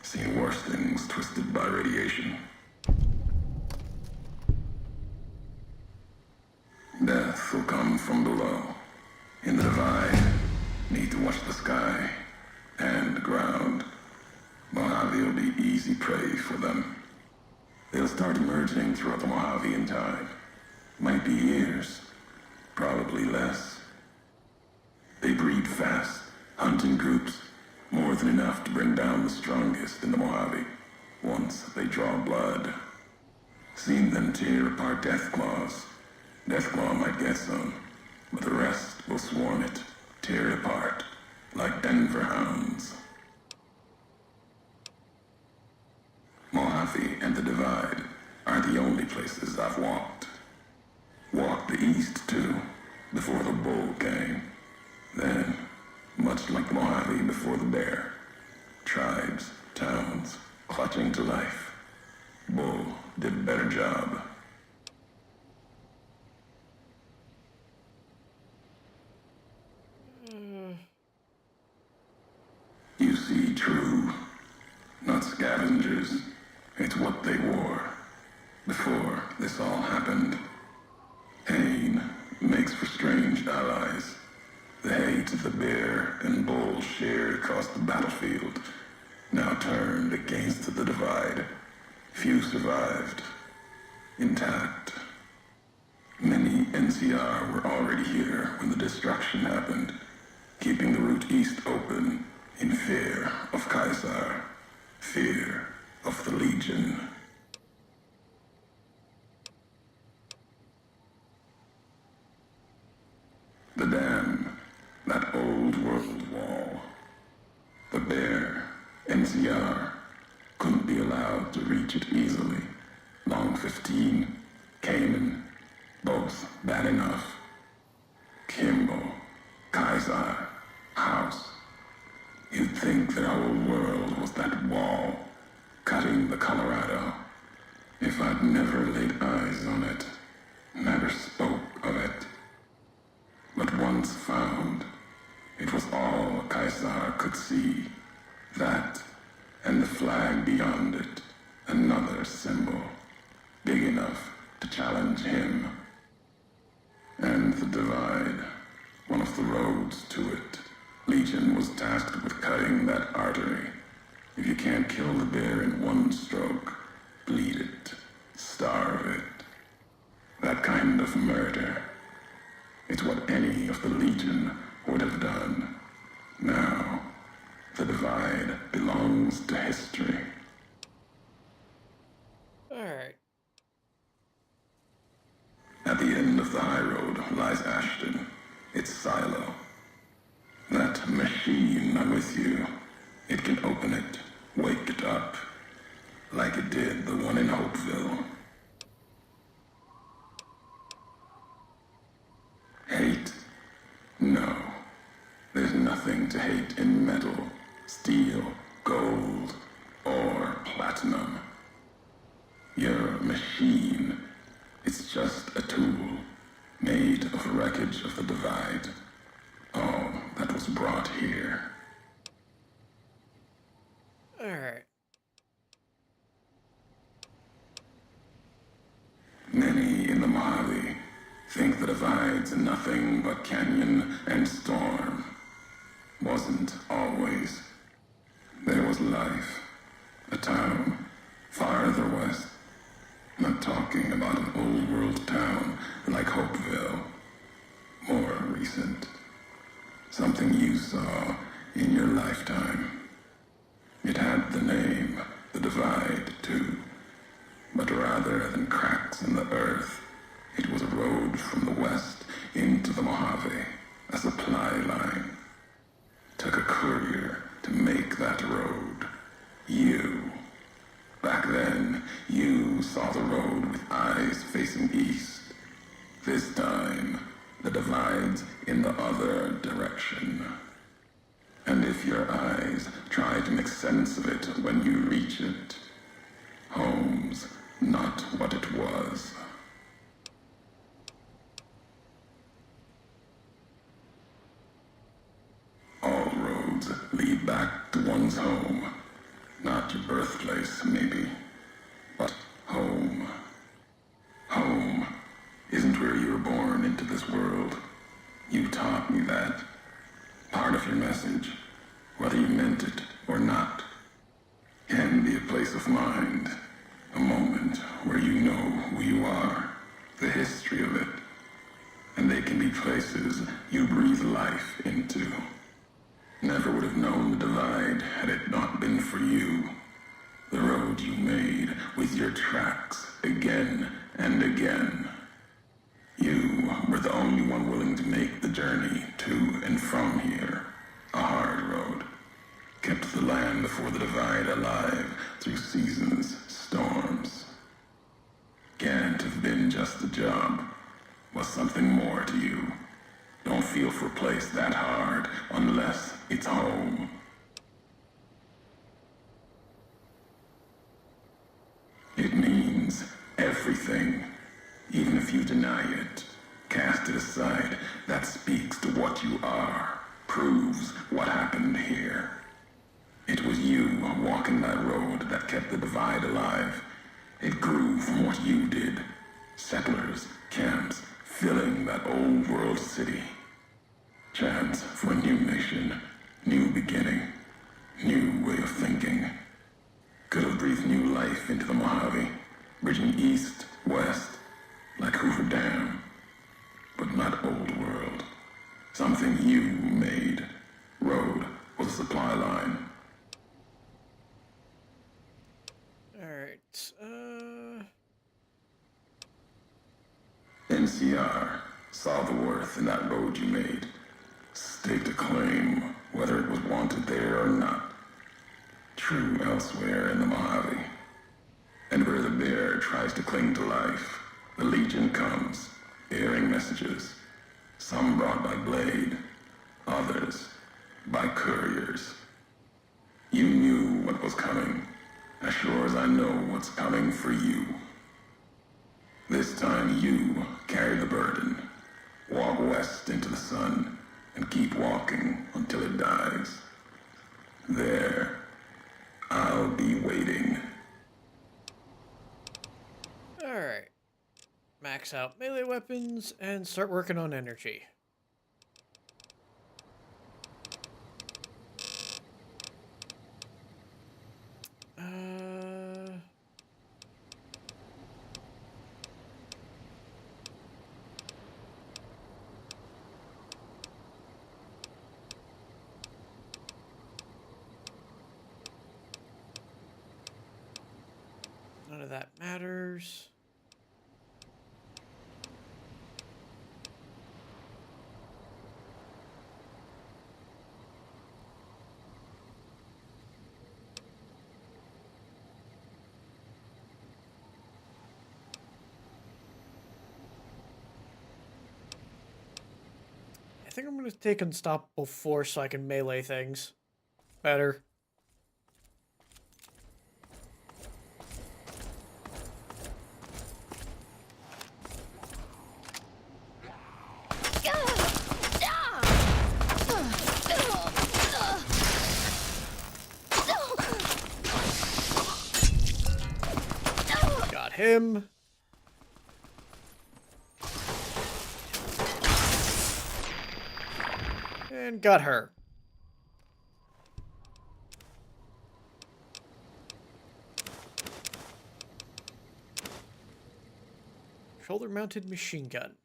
Seen worse things twisted by radiation. Death will come from below. In the Divide, need to watch the sky and the ground. Mojave will be easy prey for them. They'll start emerging throughout the Mojave in time. Might be years, probably less. They breed fast, hunting groups, more than enough to bring down the strongest in the Mojave, once they draw blood. Seen them tear apart Deathclaws. Deathclaw might get some, but the rest will swarm it, tear it apart, like Denver hounds. Mojave and the Divide are the only places I've walked. Walked the east, too, before the bull came. Then, much like the Mojave before the bear, tribes, towns, clutching to life. Bull did a better job. You see, true, not scavengers. It's what they wore before this all happened. Pain makes for strange allies. The hate the bear and bull shared across the battlefield now turned against the Divide. Few survived, intact. Many NCR were already here when the destruction happened, keeping the route east open in fear of Caesar, fear of the Legion. The dam, that old world wall. The bear, NCR, couldn't be allowed to reach it easily. Long 15, Cayman, both bad enough. see. That, and the flag beyond it, another symbol, big enough to challenge him. And the divide, one of the roads to it. Legion was tasked with cutting that artery. If you can't kill the bear in one stroke, bleed it, starve it. That kind of murder. It's what any of the Legion would have done. Now, the divide belongs to history. Alright. At the end of the high road lies Ashton, its silo. That machine with you, it can open it, wake it up, like it did the one in Hopeville. Hate? No. There's nothing to hate in metal, steel, gold, or platinum. You're a machine. It's just a tool, made of wreckage of the divide. All that was brought here. Alright. Many in the Mojave think the divide's nothing but canyon and storm. Wasn't always. There was life. A town farther west. Not talking about an old world town like Hopeville. More recent. Something you saw in your lifetime. It had the name, the divide, too. But rather than cracks in the earth, it was a road from the west into the Mojave, a supply line. Took a courier to make that road. You. Back then, you saw the road with eyes facing east. This time, the divide's in the other direction. And if your eyes try to make sense of it when you reach it, home's not what it was. All roads lead back to one's home. Not your birthplace, maybe, but home. Home isn't where you were born into this world. You taught me that. Part of your message, whether you meant it or not, can be a place of mind, a moment where you know who you are, the history of it, and they can be places you breathe life into. Never would have known the divide had it not been for you. The road you made with your tracks again and again. You were the only one willing to make the journey to and from here. A hard road. Kept the land before the divide alive through seasons, storms. Can't have been just a job. Was something more to you. Don't feel for a place that hard unless it's home. It means everything. Even if you deny it, cast it aside, that speaks to what you are, proves what happened here. It was you walking that road that kept the divide alive. It grew from what you did. Settlers, camps, filling that old world city. Chance for a new nation, new beginning, new way of thinking. Could have breathed new life into the Mojave, bridging east, west, like Hoover Dam. But not old world. Something you made. Road was a supply line. Alright, NCR saw the worth in that road you made. Staked a claim, whether it was wanted there or not. True elsewhere in the Mojave. And where the bear tries to cling to life, the Legion comes, bearing messages. Some brought by blade, others by couriers. You knew what was coming, as sure as I know what's coming for you. This time you carry the burden. Walk west into the sun, and keep walking until it dies. There. I'll be waiting. Alright. Max out melee weapons and start working on energy. None of that matters. I think I'm going to take Unstoppable Force so I can melee things better. Got him. And got her. Shoulder-mounted machine gun.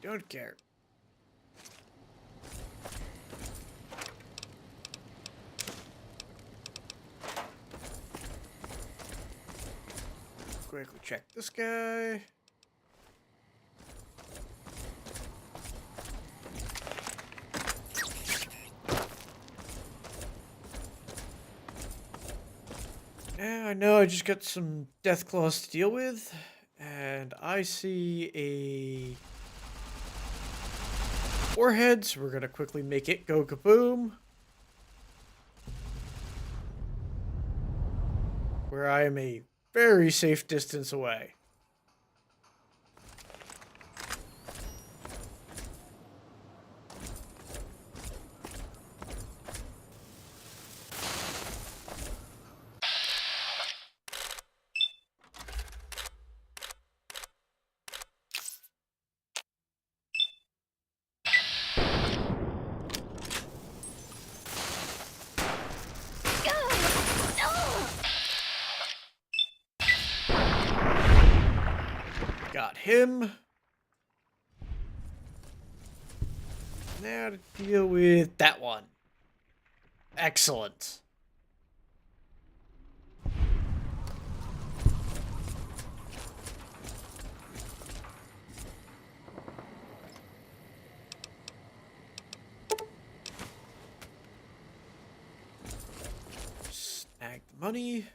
Don't care. Quickly check this guy. Now I know I just got some death claws to deal with, and I see a warhead, so we're gonna quickly make it go kaboom. Where I am a very safe distance away. Got him. Now to deal with that one. Excellent. Snag the money.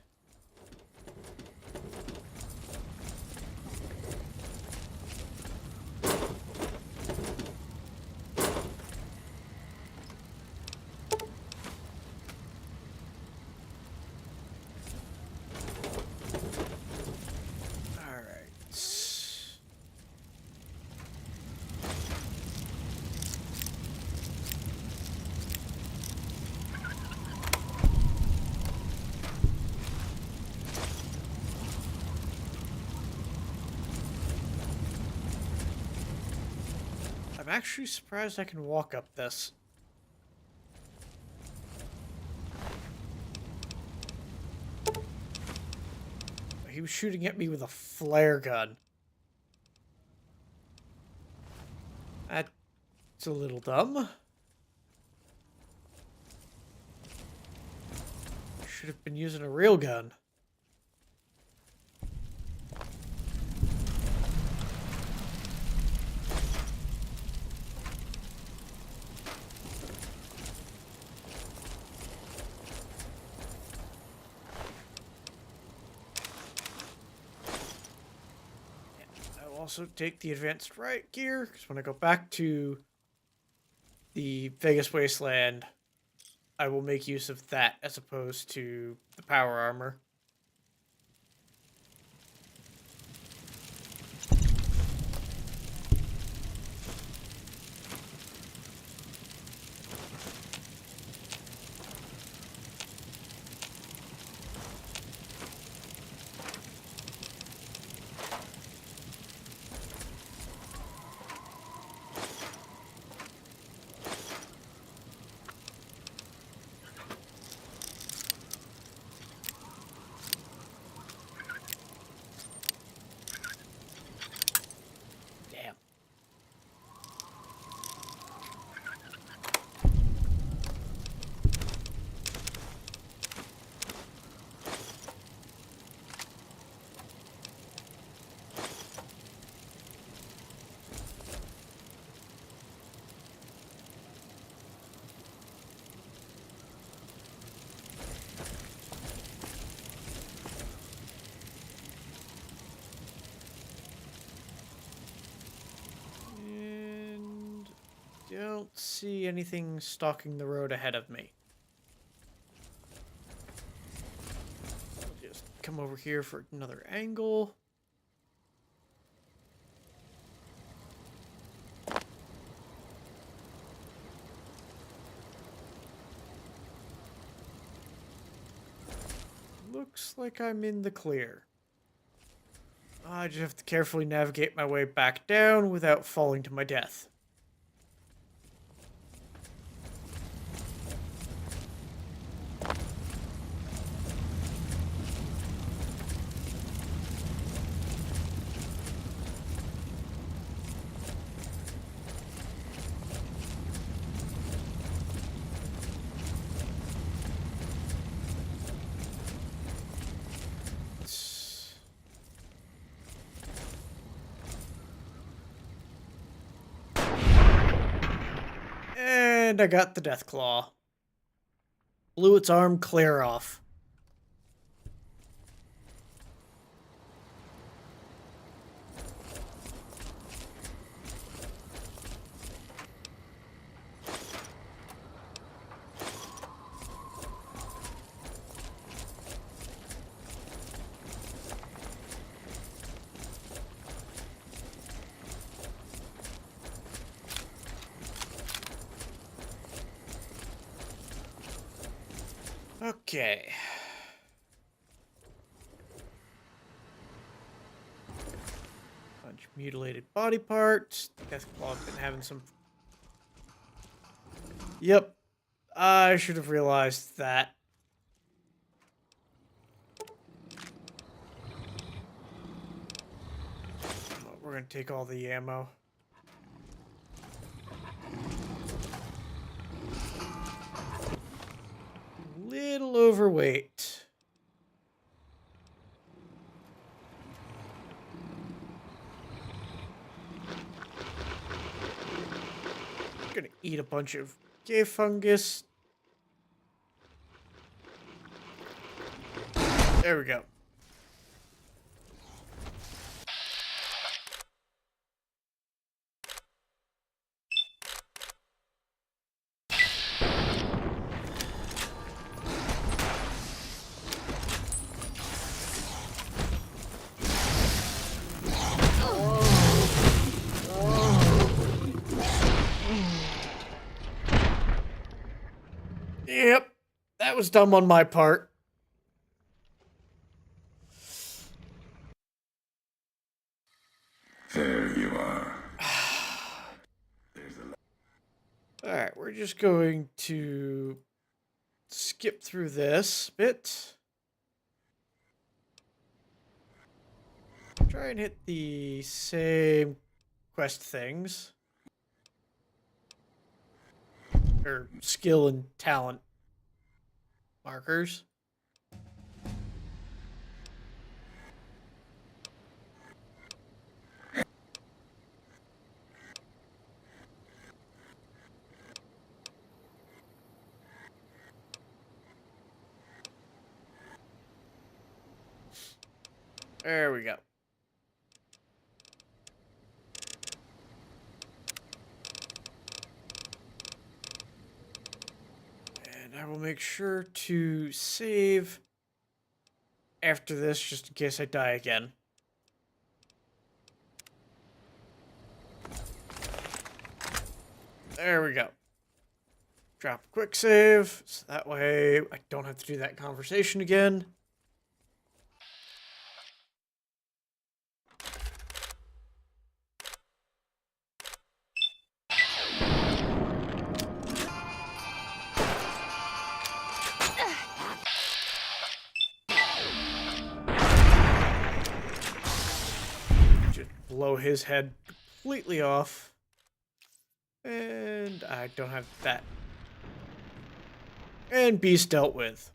I'm actually surprised I can walk up this. He was shooting at me with a flare gun. That's a little dumb. Should have been using a real gun. Also take the advanced right gear, because when I go back to the Vegas Wasteland, I will make use of that as opposed to the power armor. don't see anything stalking the road ahead of me. I'll just come over here for another angle. Looks like I'm in the clear. I just have to carefully navigate my way back down without falling to my death. And I got the death claw. Blew its arm clear off. Okay. Bunch of mutilated body parts. Death Claw's been having some... Yep. I should have realized that. We're gonna take all the ammo. Little overweight. Gonna eat a bunch of gay fungus. There we go. Yep, that was dumb on my part. There you are. Alright, we're just going to skip through this bit. Try and hit the same quest things. Or skill and talent markers. There we go. And I will make sure to save after this, just in case I die again. There we go. Drop a quick save, so that way I don't have to do that conversation again. Just blow his head completely off. And I don't have that. And beast dealt with.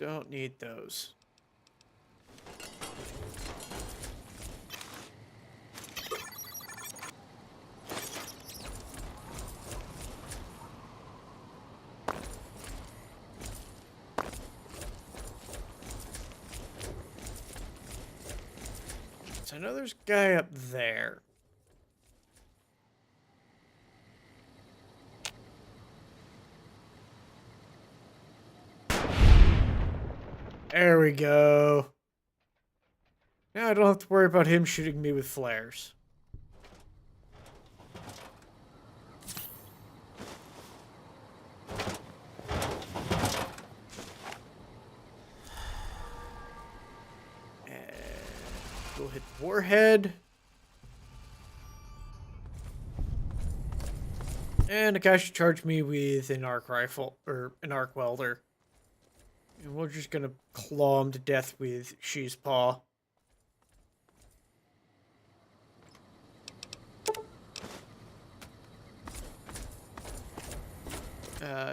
Don't need those. So I know there's a guy up there. There we go. Now I don't have to worry about him shooting me with flares. And we'll hit the warhead. And the guy should charge me with an arc rifle, or an arc welder. And we're just gonna claw him to death with She's Paw.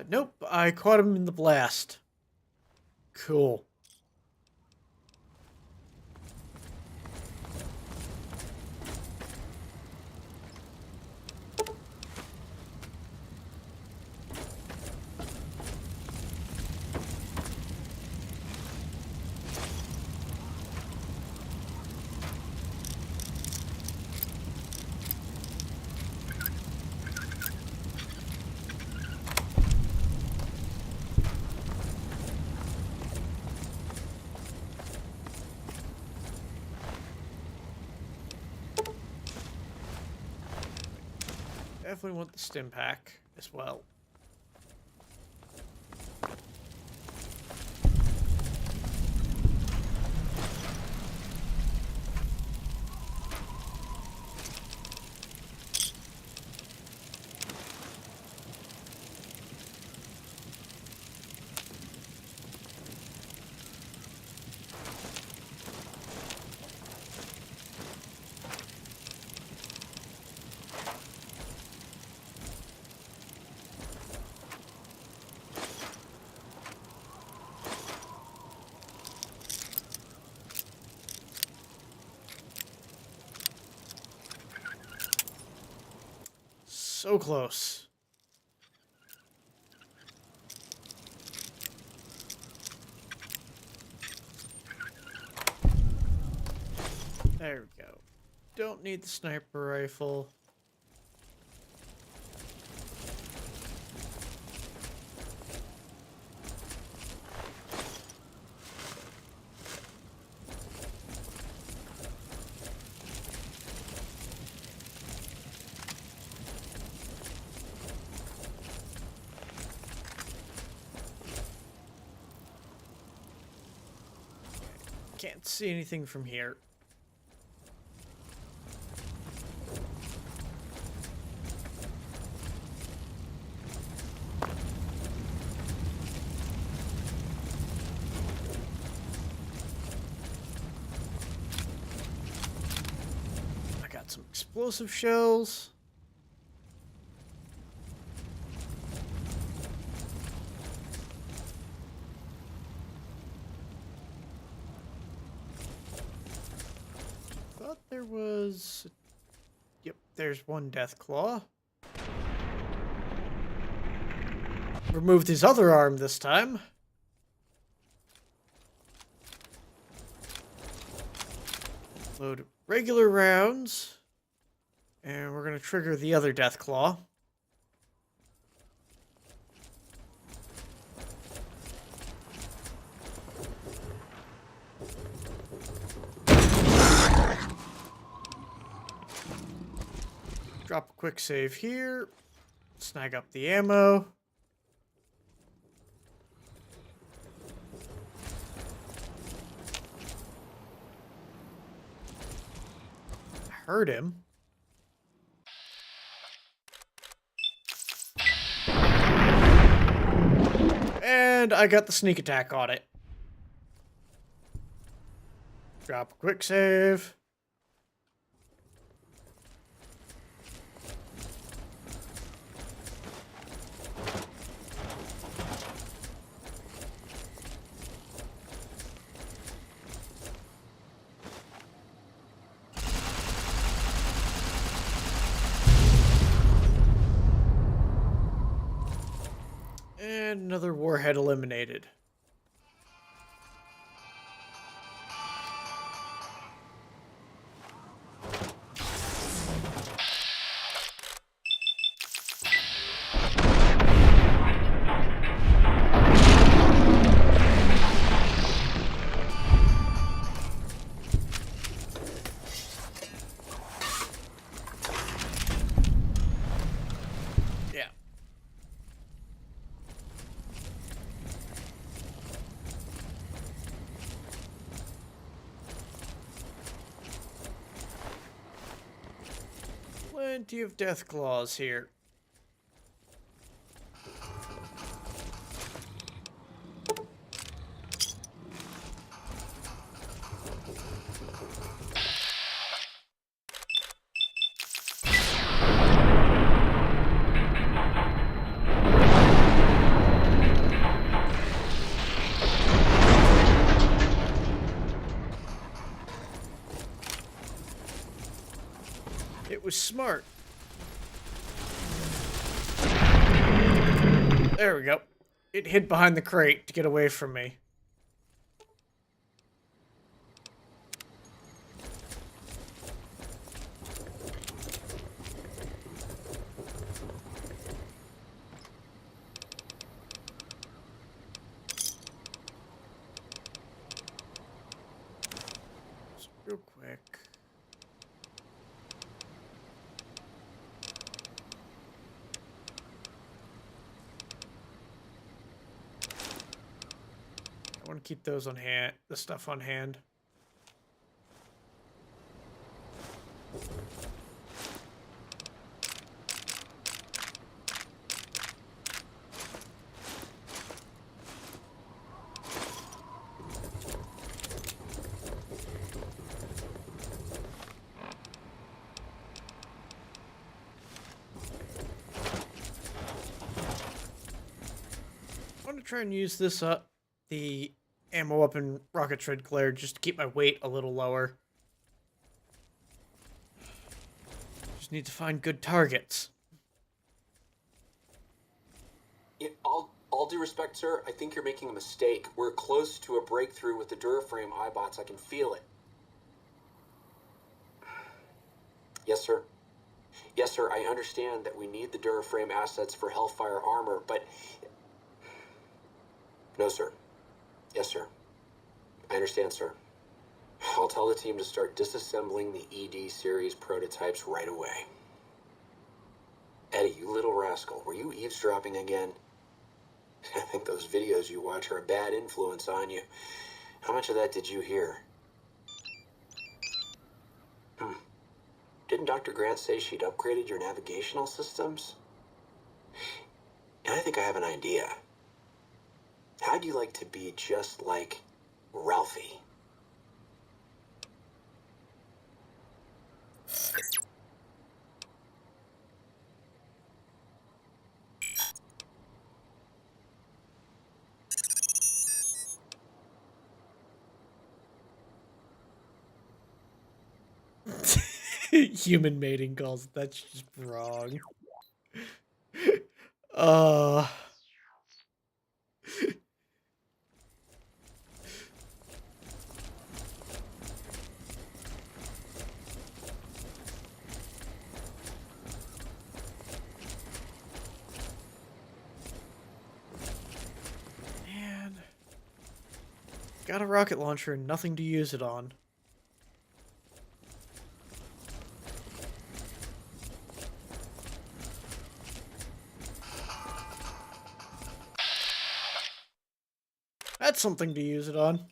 Nope, I caught him in the blast. Cool. Definitely want the stim pack as well. So close. There we go. Don't need the sniper rifle. Can't see anything from here. I got some explosive shells. Thought there was... Yep, there's one death claw. Removed his other arm this time. Load regular rounds. And we're going to trigger the other death claw. Drop a quick save here. Snag up the ammo. Hurt him. And I got the sneak attack on it. Drop a quick save. And another warhead eliminated. Yeah. Plenty of death claws here. It was smart. There we go. It hid behind the crate to get away from me. Just real quick. I want to keep those on hand, the stuff on hand. I want to try and use this the ammo up in rocket tread glare just to keep my weight a little lower. Just need to find good targets. Yeah, all due respect, sir, I think you're making a mistake. We're close to a breakthrough with the Duraframe iBots. I can feel it. Yes, sir. Yes, sir, I understand that we need the Duraframe assets for Hellfire armor, but... No, sir. Yes, sir. I understand, sir. I'll tell the team to start disassembling the ED series prototypes right away. Eddie, you little rascal, were you eavesdropping again? I think those videos you watch are a bad influence on you. How much of that did you hear? Didn't Dr. Grant say she'd upgraded your navigational systems? And I think I have an idea. How'd you like to be just like Ralphie? Human mating calls. That's just wrong. Uh... Man. Got a rocket launcher and nothing to use it on. That's something to use it on.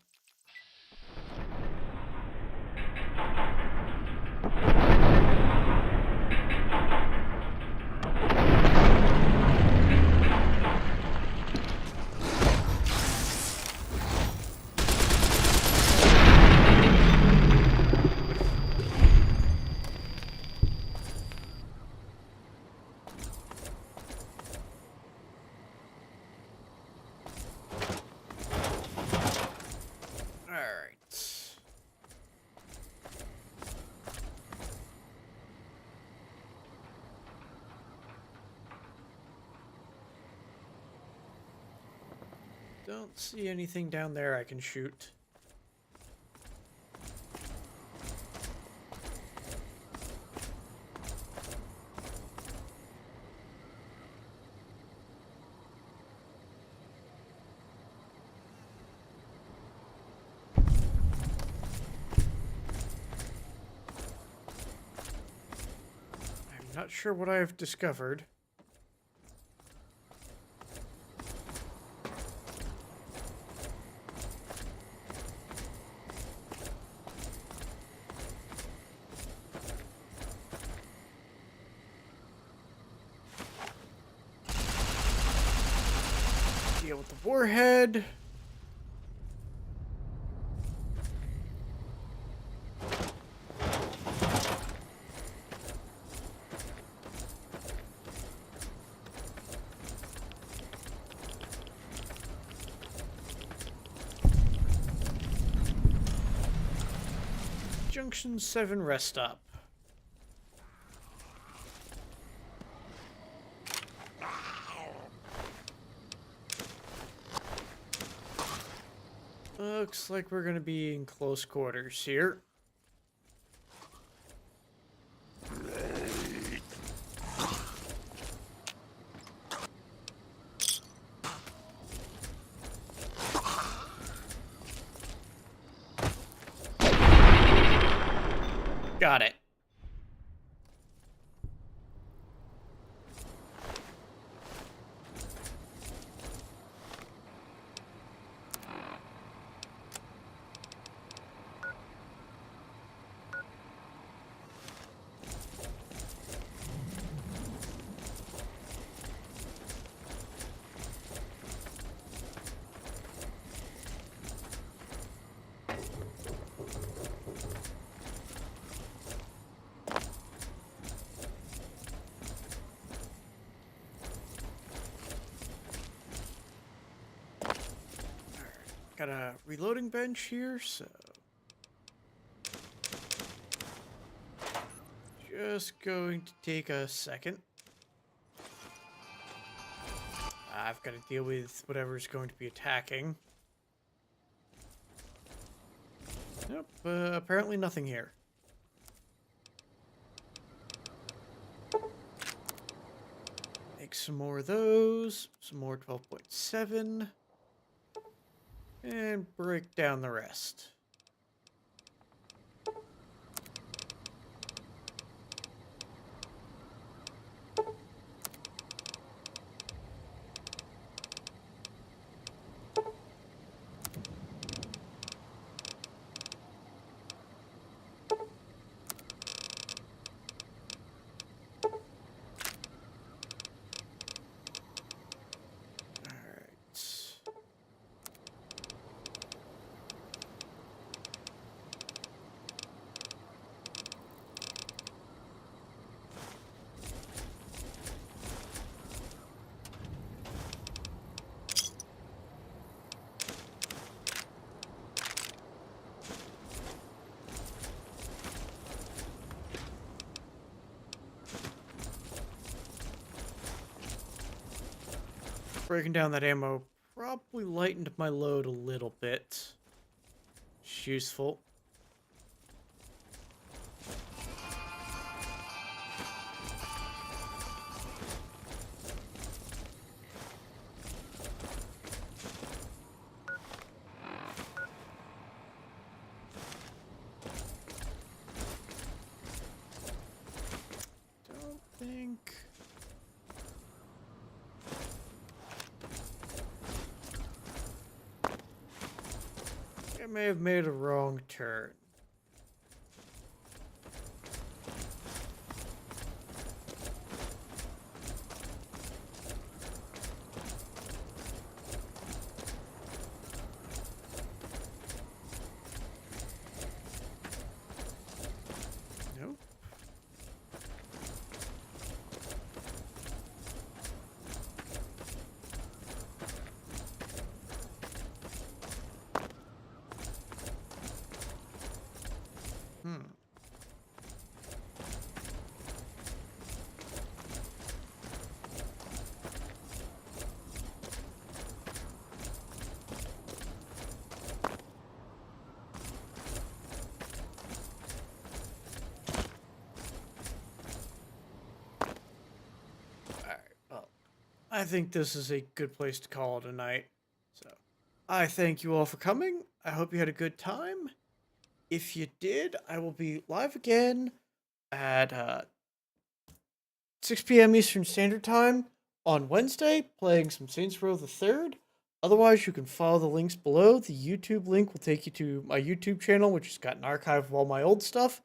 Don't see anything down there I can shoot. I'm not sure what I've discovered. Deal with the warhead. Junction 7 rest stop. Looks like we're gonna be in close quarters here. Got it. Got a reloading bench here, so just going to take a second. I've got to deal with whatever's going to be attacking. Nope, apparently nothing here. Make some more of those, some more 12.7. And break down the rest. Breaking down that ammo probably lightened my load a little bit. It's useful. Don't think... I may have made a wrong turn. Nope. I think this is a good place to call it a night. So, I thank you all for coming. I hope you had a good time. If you did, I will be live again at 6 p.m. Eastern Standard Time on Wednesday, playing some Saints Row the Third. Otherwise, you can follow the links below. The YouTube link will take you to my YouTube channel, which has got an archive of all my old stuff.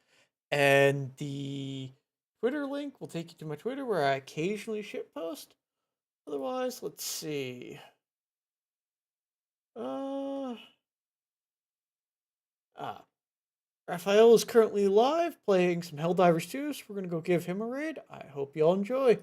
And the Twitter link will take you to my Twitter, where I occasionally shitpost. Otherwise, let's see. Raphael is currently live playing some Helldivers 2, so we're going to go give him a raid. I hope you all enjoy.